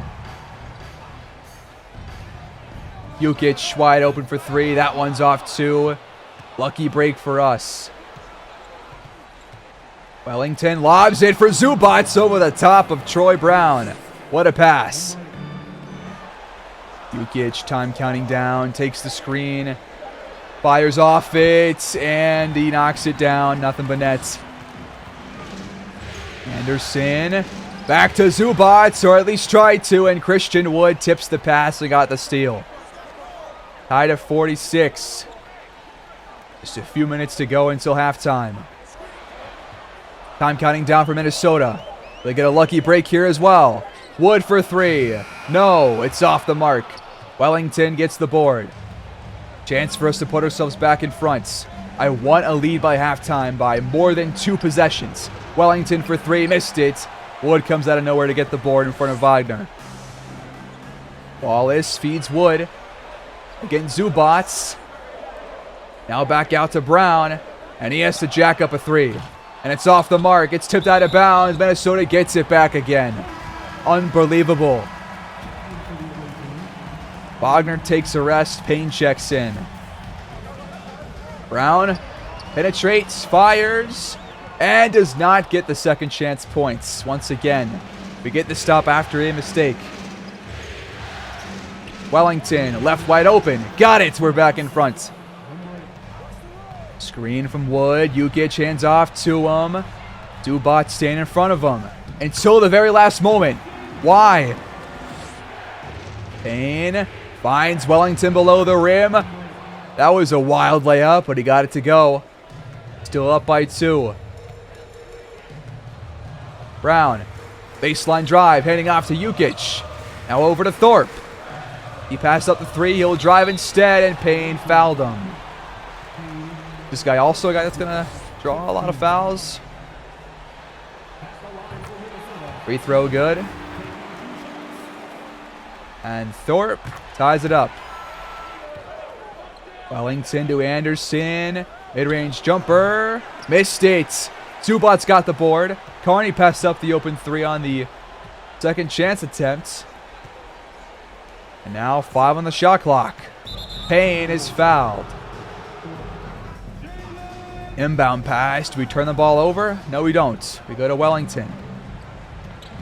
Jukic wide open for 3. That one's off 2. Lucky break for us. Wellington lobs it for Zubac over the top of Troy Brown. What a pass. Jukic, time counting down, takes the screen, fires off it, and he knocks it down. Nothing but nets. Anderson, back to Zubac, or at least tried to, and Christian Wood tips the pass and got the steal. Tied at 46. Just a few minutes to go until halftime. Time counting down for Minnesota. They get a lucky break here as well. Wood for 3. No, it's off the mark. Wellington gets the board. Chance for us to put ourselves back in front. I want a lead by halftime by more than 2 possessions. Wellington for 3, missed it. Wood comes out of nowhere to get the board in front of Wagner. Wallace feeds Wood. Again, Zubac. Now back out to Brown. And he has to jack up a 3. And it's off the mark. It's tipped out of bounds. Minnesota gets it back again. Unbelievable. Wagner takes a rest. Payne checks in. Brown penetrates, fires, and does not get the second chance points. Once again, we get the stop after a mistake. Wellington, left wide open. Got it. We're back in front. Screen from Wood. Jukic hands off to him. Zubac staying in front of him until the very last moment. Why? Payne finds Wellington below the rim. That was a wild layup, but he got it to go. Still up by 2. Brown, baseline drive, handing off to Jukic. Now over to Thorpe. He passed up the 3. He'll drive instead, and Payne fouled him. This guy also a guy that's going to draw a lot of fouls. Free throw good. And Thorpe ties it up. Wellington to Anderson. Mid-range jumper. Missed it. Zubac's got the board. Carney passed up the open 3 on the second chance attempt. And now 5 on the shot clock. Payne is fouled. Inbound pass. Do we turn the ball over? No, we don't. We go to Wellington.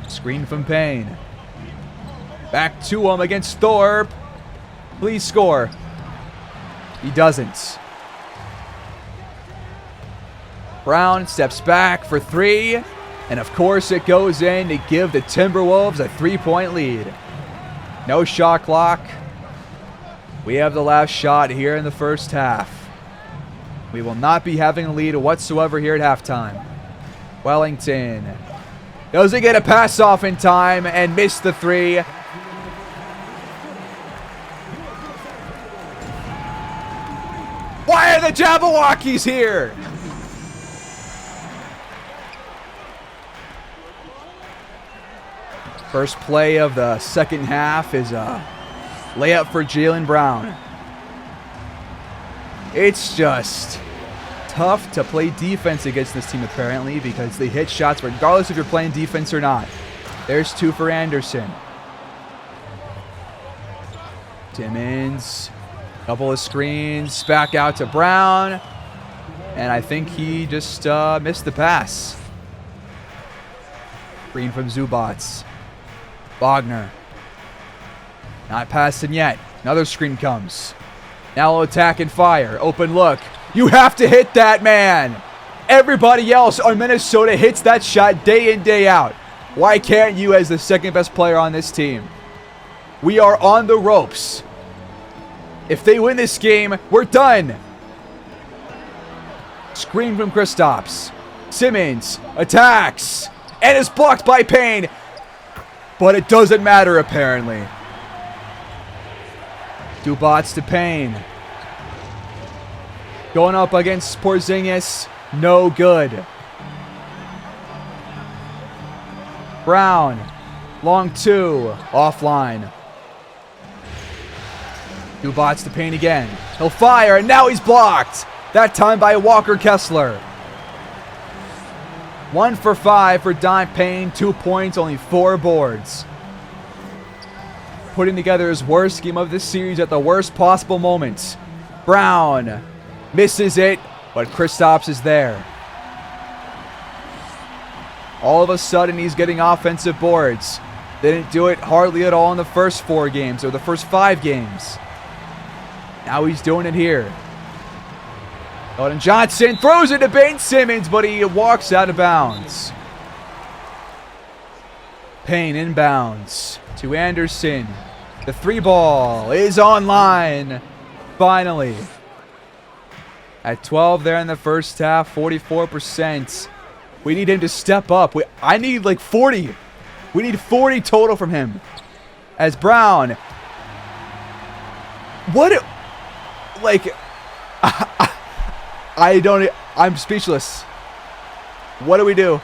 Screen from Payne. Back to him against Thorpe. Please score. He doesn't. Brown steps back for 3. And of course it goes in to give the Timberwolves a 3-point lead. No shot clock. We have the last shot here in the first half. We will not be having a lead whatsoever here at halftime. Wellington doesn't get a pass off in time and missed the 3. Why are the Jabberwockies here? First play of the second half is a layup for Jaylen Brown. It's just tough to play defense against this team apparently because they hit shots regardless if you're playing defense or not. There's 2 for Anderson. Timmons, couple of screens, back out to Brown. And I think he just missed the pass. Screen from Zubac. Wagner. Not passing yet. Another screen comes. Now attack and fire. Open look. You have to hit that, man. Everybody else on Minnesota hits that shot day in, day out. Why can't you as the second best player on this team? We are on the ropes. If they win this game, we're done. Screen from Kristaps. Simmons attacks and is blocked by Payne. But it doesn't matter apparently. Zubac to Payne. Going up against Porzingis. No good. Brown. Long 2. Offline. Zubac to Payne again. He'll fire, and now he's blocked. That time by Walker Kessler. 1 for 5 for Don Payne. 2 points, only 4 boards. Putting together his worst game of this series at the worst possible moment. Brown misses it, but Kristaps is there. All of a sudden, he's getting offensive boards. Didn't do it hardly at all in the first 4 games or the first 5 games. Now he's doing it here. Gordon Johnson throws it to Ben Simmons, but he walks out of bounds. Payne inbounds to Anderson. The 3 ball is online. Finally. At 12 there in the first half, 44%. We need him to step up. I need like 40. We need 40 total from him. As Brown. What? Like, I'm speechless. What do we do?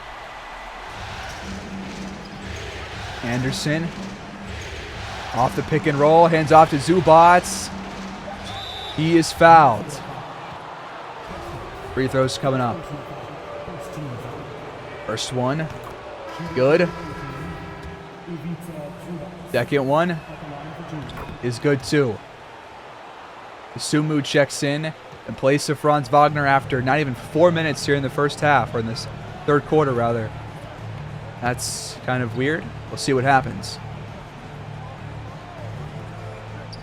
Anderson. Off the pick and roll. Hands off to Zubac. He is fouled. Free throws coming up. First one. Good. Second one is good too. Sumu checks in place of Franz Wagner after not even 4 minutes here in the first half, or in this third quarter rather. That's kind of weird. We'll see what happens.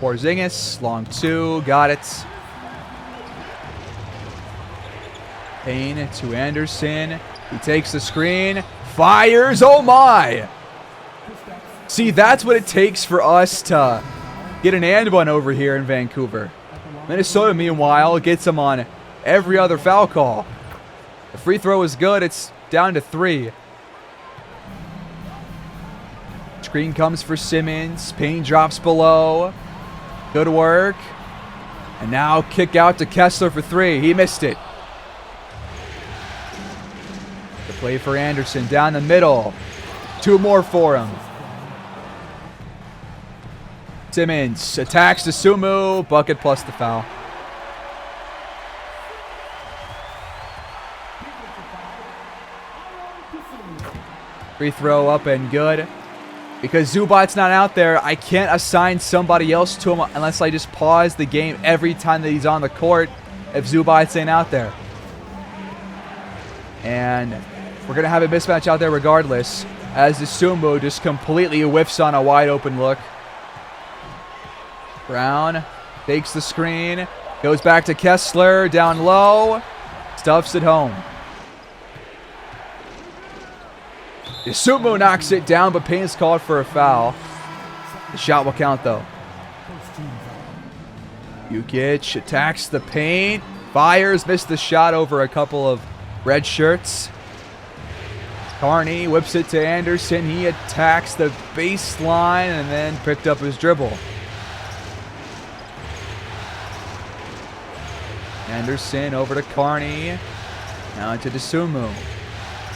Porzingis, long 2, got it. Payne to Anderson. He takes the screen, fires, oh my! See, that's what it takes for us to get an and one over here in Vancouver. Minnesota, meanwhile, gets him on every other foul call. The free throw is good. It's down to 3. Screen comes for Simmons. Payne drops below. Good work. And now kick out to Kessler for 3. He missed it. The play for Anderson down the middle. 2 more for him. Simmons attacks to Sumu. Bucket plus the foul. Free throw up and good. Because Zubac's not out there, I can't assign somebody else to him unless I just pause the game every time that he's on the court if Zubac's ain't out there. And we're going to have a mismatch out there regardless, as the Sumu just completely whiffs on a wide open look. Brown takes the screen, goes back to Kessler, down low, stuffs it home. Sumu knocks it down, but Payne's called for a foul. The shot will count, though. Jukic attacks the paint, fires, missed the shot over a couple of red shirts. Carney whips it to Anderson. He attacks the baseline and then picked up his dribble. Anderson over to Carney. Now into Sumu.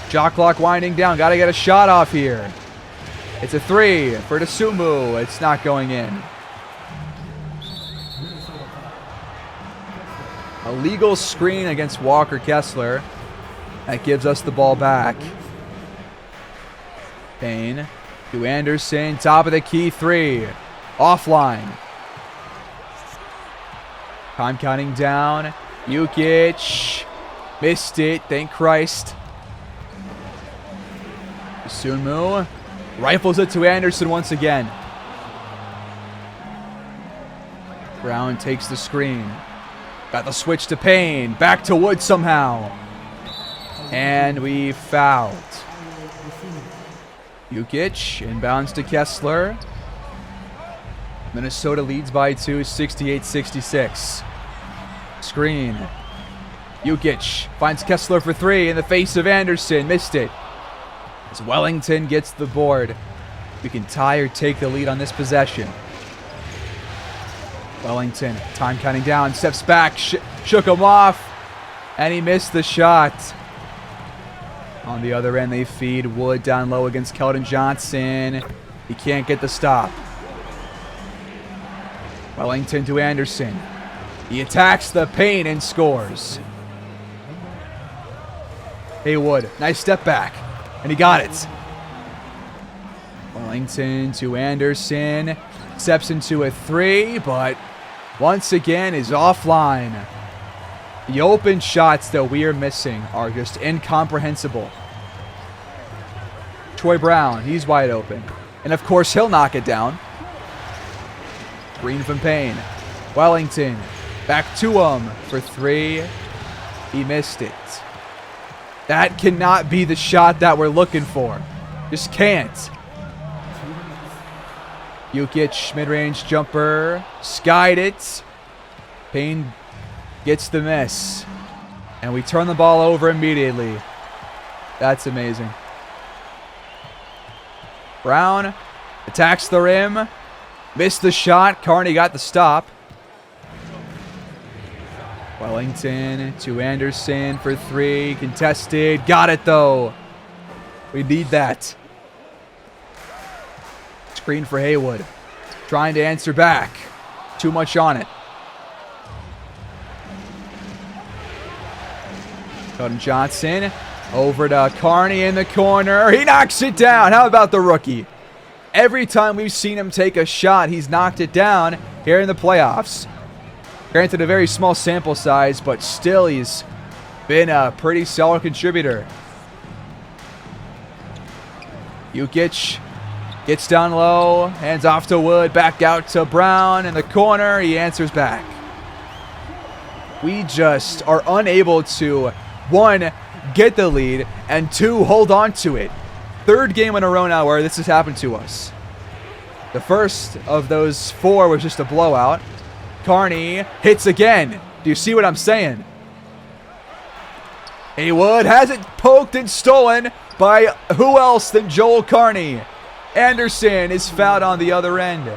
Shot clock winding down. Got to get a shot off here. It's a 3 for Sumu. It's not going in. A legal screen against Walker Kessler. That gives us the ball back. Payne to Anderson. Top of the key 3. Offline. Time counting down. Jukic. Missed it. Thank Christ. Sumu rifles it to Anderson once again. Brown takes the screen. Got the switch to Payne. Back to Wood somehow. And we fouled. Jukic inbounds to Kessler. Minnesota leads by 2, 68-66. Screen. Jukic finds Kessler for 3 in the face of Anderson. Missed it. As Wellington gets the board. We can tie or take the lead on this possession. Wellington, time counting down, steps back, shook him off, and he missed the shot. On the other end, they feed Wood down low against Keldon Johnson. He can't get the stop. Wellington to Anderson. He attacks the paint and scores. Haywood, nice step back, and he got it. Wellington to Anderson. Steps into a 3, but once again is offline. The open shots that we are missing are just incomprehensible. Troy Brown, he's wide open. And of course, he'll knock it down. Green from Payne. Wellington, back to him for 3. He missed it. That cannot be the shot that we're looking for. Just can't. Jukic, mid-range jumper, skied it. Payne gets the miss. And we turn the ball over immediately. That's amazing. Brown attacks the rim. Missed the shot. Carney got the stop. Wellington to Anderson for 3. Contested. Got it, though. We need that. Screen for Haywood. Trying to answer back. Too much on it. Keldon Johnson over to Carney in the corner. He knocks it down. How about the rookie? Every time we've seen him take a shot, he's knocked it down here in the playoffs. Granted, a very small sample size, but still he's been a pretty solid contributor. Jukic gets down low, hands off to Wood, back out to Brown in the corner. He answers back. We just are unable to, 1, get the lead, and 2, hold on to it. 3rd game in a row now where this has happened to us. The first of those 4 was just a blowout. Carney hits again. Do you see what I'm saying? Haywood has it poked and stolen by who else than Joel Carney. Anderson is fouled on the other end.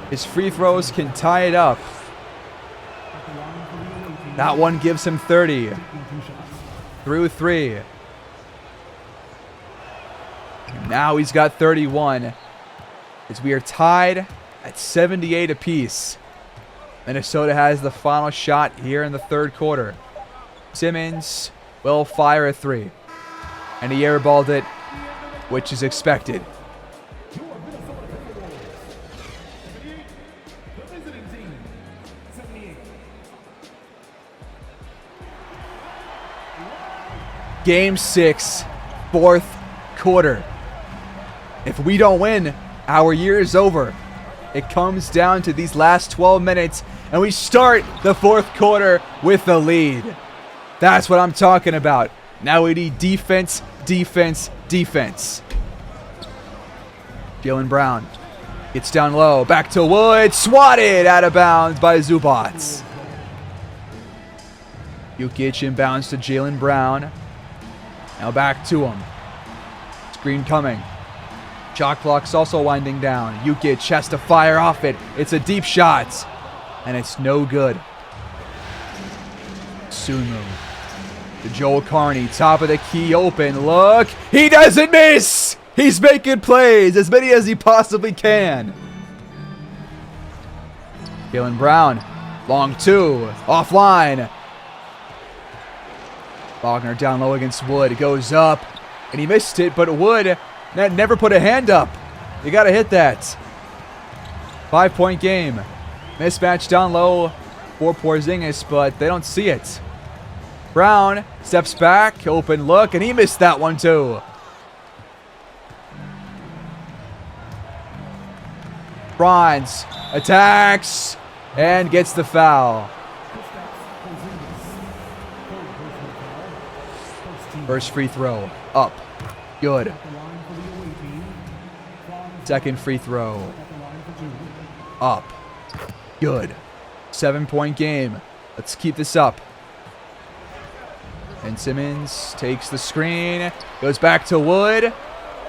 His free throws can tie it up. That one gives him 30 through 3. And now he's got 31 as we are tied at 78 apiece. Minnesota has the final shot here in the 3rd quarter. Simmons will fire a 3. And he airballed it, which is expected. Game 6, 4th quarter. If we don't win, our year is over. It comes down to these last 12 minutes, and we start the 4th quarter with the lead. That's what I'm talking about. Now we need defense, defense, defense. Jaylen Brown gets down low. Back to Wood. Swatted out of bounds by Zubac. Jukic inbounds to Jaylen Brown. Now back to him. Screen coming. Shot clock's also winding down. Jukic has to fire off it. It's a deep shot. And it's no good. Sunu to Joel Carney. Top of the key open. Look. He doesn't miss. He's making plays. As many as he possibly can. Jaylen Brown. Long 2. Offline. Wagner down low against Wood. Goes up. And he missed it. But Wood never put a hand up. You got to hit that. 5-point game. Mismatch down low for Porzingis, but they don't see it. Brown steps back. Open look. And he missed that one too. Bronze attacks and gets the foul. First free throw up. Good. Second free throw up. Good. 7-point game. Let's keep this up. And Simmons takes the screen. Goes back to Wood.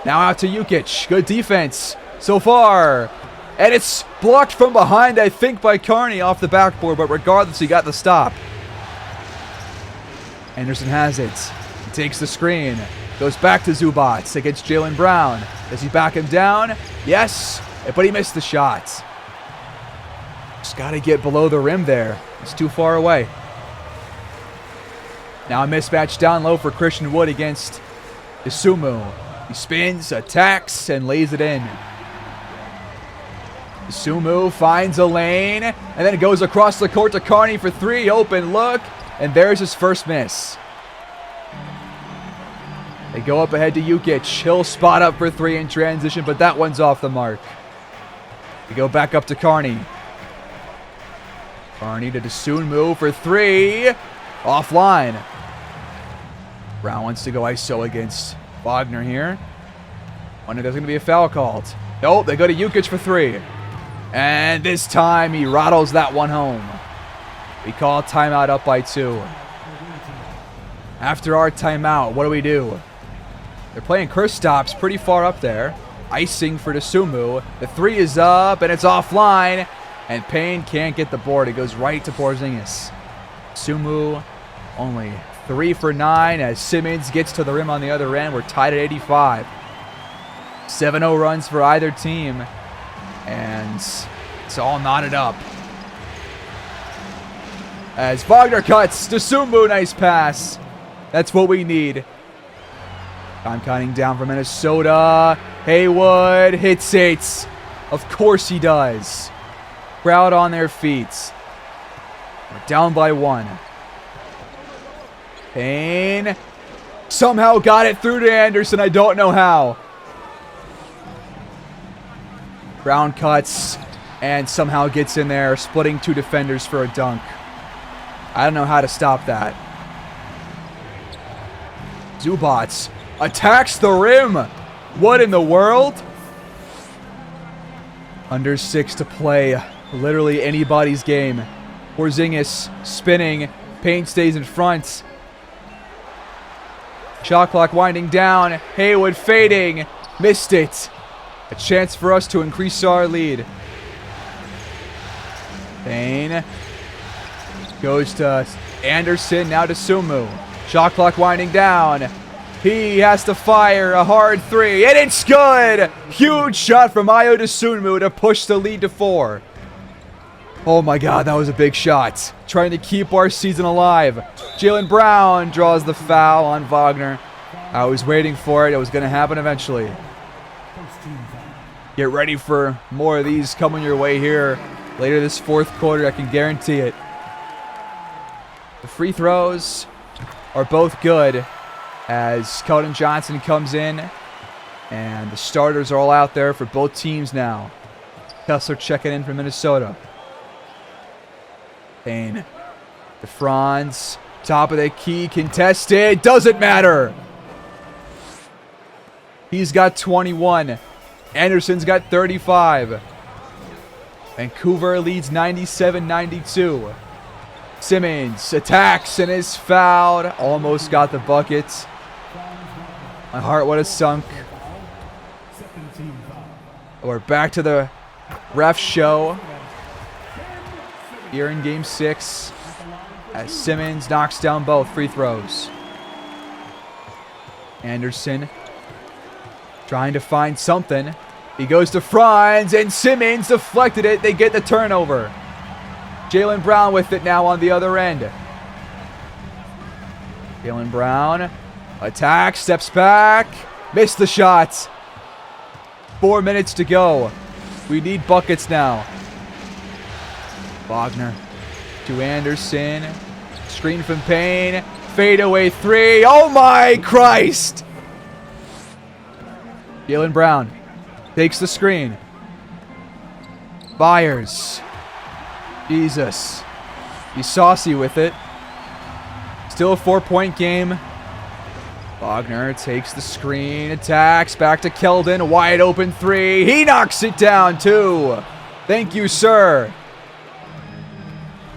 Now out to Jukic. Good defense so far. And it's blocked from behind, I think, by Carney off the backboard. But regardless, he got the stop. Anderson has it. He takes the screen. Goes back to Zubac against Jaylen Brown. Does he back him down? Yes. But he missed the shot. Just got to get below the rim there. It's too far away. Now a mismatch down low for Christian Wood against Isumu. He spins, attacks, and lays it in. Isumu finds a lane, and then it goes across the court to Carney for three. Open look, and there's his first miss. They go up ahead to Jukic. He'll spot up for three in transition, but that one's off the mark. They go back up to Carney. Carney to Isumu for three. Offline. Brown wants to go ISO against Wagner here. Wonder if there's going to be a foul called. Nope, they go to Jukic for three. And this time he rattles that one home. We call timeout up by 2. After our timeout, what do? They're playing Kristaps pretty far up there. Icing for Isumu. The three is up and it's offline. And Payne can't get the board. It goes right to Porzingis. Isumu only 3 for 9 as Simmons gets to the rim on the other end. We're tied at 85. 7-0 runs for either team. And it's all knotted up. As Wagner cuts, Isumu, nice pass. That's what we need. Time counting down for Minnesota. Haywood hits it. Of course he does. Crowd on their feet. We're down by 1. Payne somehow got it through to Anderson. I don't know how. Brown cuts and somehow gets in there, splitting 2 defenders for a dunk. I don't know how to stop that. Zubac attacks the rim. What in the world? Under 6 to play. Literally anybody's game. Porzingis spinning. Payne stays in front. Shot clock winding down. Haywood fading. Missed it. A chance for us to increase our lead. Payne goes to Anderson. Now to Sumu. Shot clock winding down. He has to fire a hard 3. And it's good. Huge shot from Ayo Dosunmu to push the lead to 4. Oh my God, that was a big shot. Trying to keep our season alive. Jaylen Brown draws the foul on Wagner. I was waiting for it. It was going to happen eventually. Get ready for more of these coming your way here later this fourth quarter. I can guarantee it. The free throws are both good as Keldon Johnson comes in. And the starters are all out there for both teams now. Kessler checking in for Minnesota. Payne. The Franz. Top of the key. Contested. Doesn't matter. He's got 21. Anderson's got 35. Vancouver leads 97-92. Simmons attacks and is fouled. Almost got the bucket. My heart would have sunk. We're back to the ref show here in Game 6 as Simmons knocks down both free throws. Anderson trying to find something. He goes to Franz and Simmons deflected it. They get the turnover. Jaylen Brown with it now on the other end. Jaylen Brown attacks, steps back, missed the shot. 4 minutes to go. We need buckets now. Wagner to Anderson. Screen from Payne. Fadeaway 3. Oh my Christ! Jaylen Brown takes the screen. Byers. Jesus. He's saucy with it. Still a 4-point game. Wagner takes the screen, attacks, back to Keldon, wide open 3. He knocks it down too. Thank you, sir.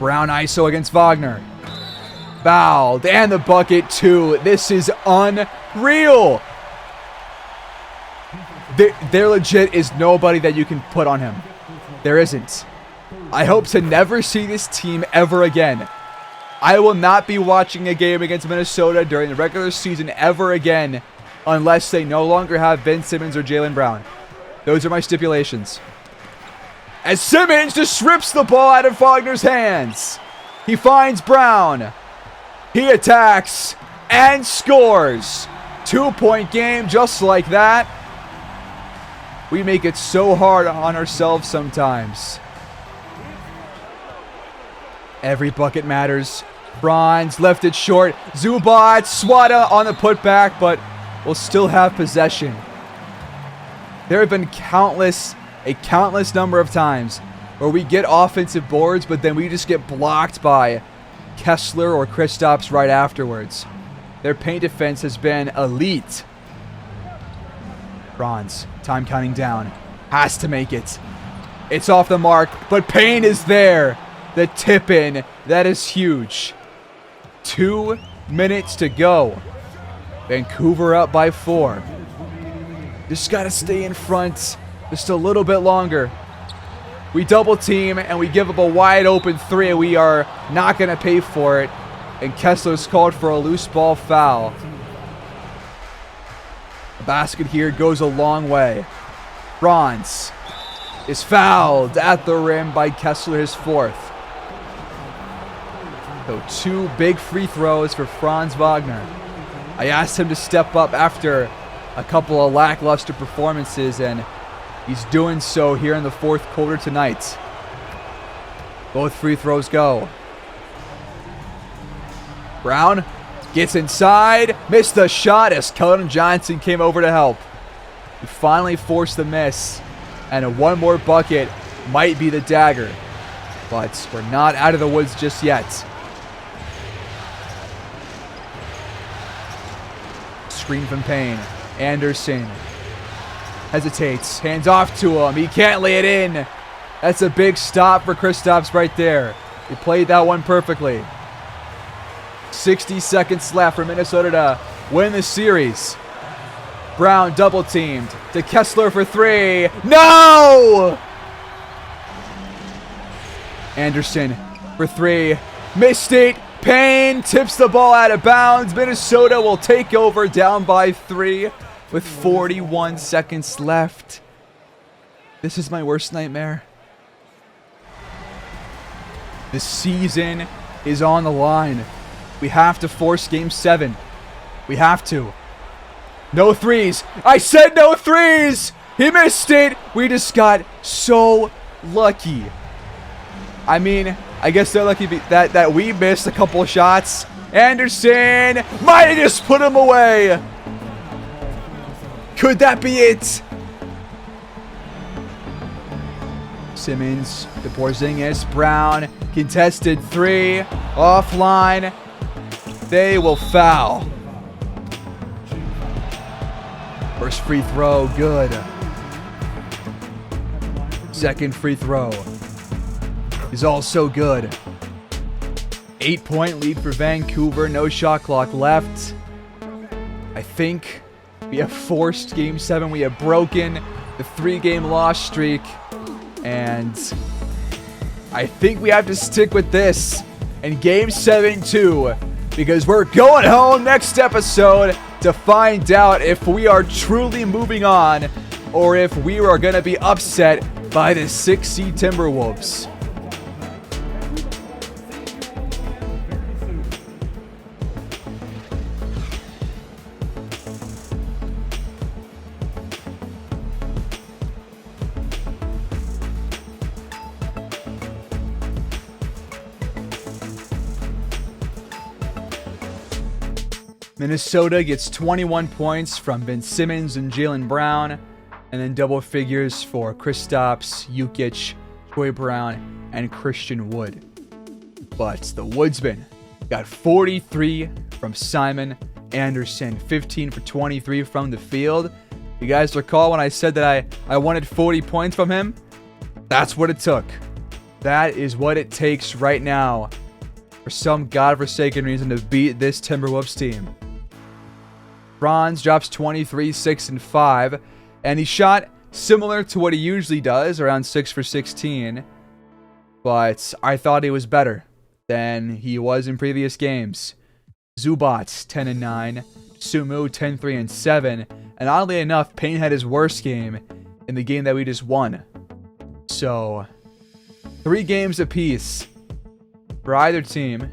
Brown ISO against Wagner. Fouled. And the bucket, too. This is unreal. There legit is nobody that you can put on him. There isn't. I hope to never see this team ever again. I will not be watching a game against Minnesota during the regular season ever again unless they no longer have Ben Simmons or Jaylen Brown. Those are my stipulations. As Simmons just rips the ball out of Wagner's hands. He finds Brown. He attacks and scores. 2-point game just like that. We make it so hard on ourselves sometimes. Every bucket matters. Franz left it short. Zubac, Swada on the putback, but we'll still have possession. There have been a countless number of times where we get offensive boards, but then we just get blocked by Kessler or Kristaps right afterwards. Their paint defense has been elite. Franz, time counting down, has to make it. It's off the mark, but Payne is there. The tip in, that is huge. 2 minutes to go. Vancouver up by 4. Just got to stay in front just a little bit longer. We double team and we give up a wide open 3 and we are not going to pay for it. And Kessler's called for a loose ball foul. The basket here goes a long way. Franz is fouled at the rim by Kessler, his 4th. So 2 big free throws for Franz Wagner. I asked him to step up after a couple of lackluster performances, and he's doing so here in the 4th quarter tonight. Both free throws go. Brown gets inside, missed the shot as Keldon Johnson came over to help. He finally forced the miss, and one more bucket might be the dagger. But we're not out of the woods just yet. Screen from Payne. Anderson hesitates, hands off to him. He can't lay it in. That's a big stop for Kristaps right there. He played that one perfectly. 60 seconds left for Minnesota to win the series. Brown double teamed to Kessler for 3. No! Anderson for 3. Missed it. Payne tips the ball out of bounds. Minnesota will take over down by 3 with 41 seconds left. This is my worst nightmare. The season is on the line. We have to force game 7. We have to. No threes. I said no threes. He missed it. We just got so lucky. I mean, I guess they're lucky that we missed a couple of shots. Anderson might have just put him away. Could that be it? Simmons to Porzingis. Brown contested 3. Offline. They will foul. First free throw, good. Second free throw is also good. 8-point lead for Vancouver. No shot clock left. I think we have forced game 7. We have broken the 3-game loss streak. And I think we have to stick with this in game 7 too. Because we're going home next episode to find out if we are truly moving on or if we are going to be upset by the 6 seed Timberwolves. Minnesota gets 21 points from Ben Simmons and Jaylen Brown, and then double figures for Kristaps, Jokic, Troy Brown, and Christian Wood. But the Woodsmen got 43 from Simon Anderson, 15 for 23 from the field. You guys recall when I said that I wanted 40 points from him? That's what it took. That is what it takes right now for some godforsaken reason to beat this Timberwolves team. Franz drops 23, 6, and 5, and he shot similar to what he usually does, around 6 for 16, but I thought he was better than he was in previous games. Zubats 10 and 9, Sumu 10, 3, and 7, and oddly enough, Payne had his worst game in the game that we just won. So, 3 games apiece for either team,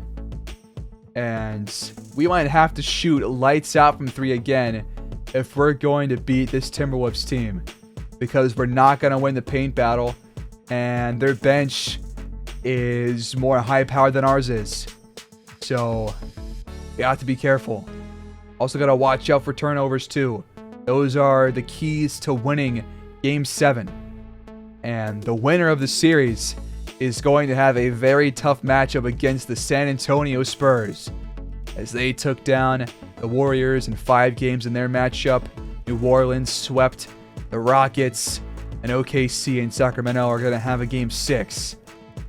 and we might have to shoot lights out from 3 again if we're going to beat this Timberwolves team, because we're not going to win the paint battle, and their bench is more high-powered than ours is. So, we have to be careful. Also got to watch out for turnovers too. Those are the keys to winning Game 7. And the winner of the series is going to have a very tough matchup against the San Antonio Spurs, as they took down the Warriors in 5 games in their matchup. New Orleans swept the Rockets, and OKC and Sacramento are going to have a Game 6.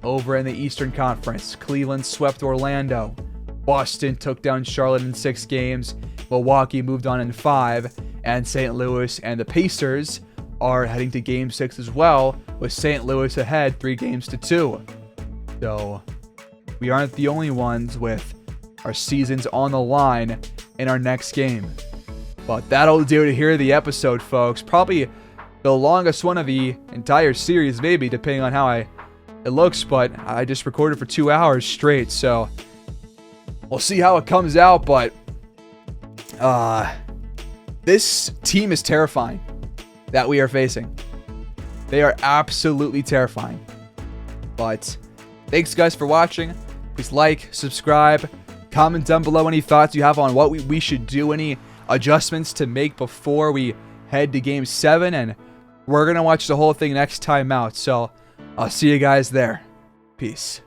Over in the Eastern Conference, Cleveland swept Orlando. Boston took down Charlotte in 6 games. Milwaukee moved on in 5. And St. Louis and the Pacers are heading to Game 6 as well, with St. Louis ahead 3 games to 2. So, we aren't the only ones with our seasons on the line in our next game. But that'll do it here, the episode, folks. Probably the longest one of the entire series, maybe, depending on how it looks, but I just recorded for 2 hours straight, so we'll see how it comes out. But this team is terrifying that we are facing. They are absolutely terrifying. But thanks, guys, for watching. Please like, subscribe, comment down below any thoughts you have on what we should do, any adjustments to make before we head to Game 7, and we're going to watch the whole thing next time out. So I'll see you guys there. Peace.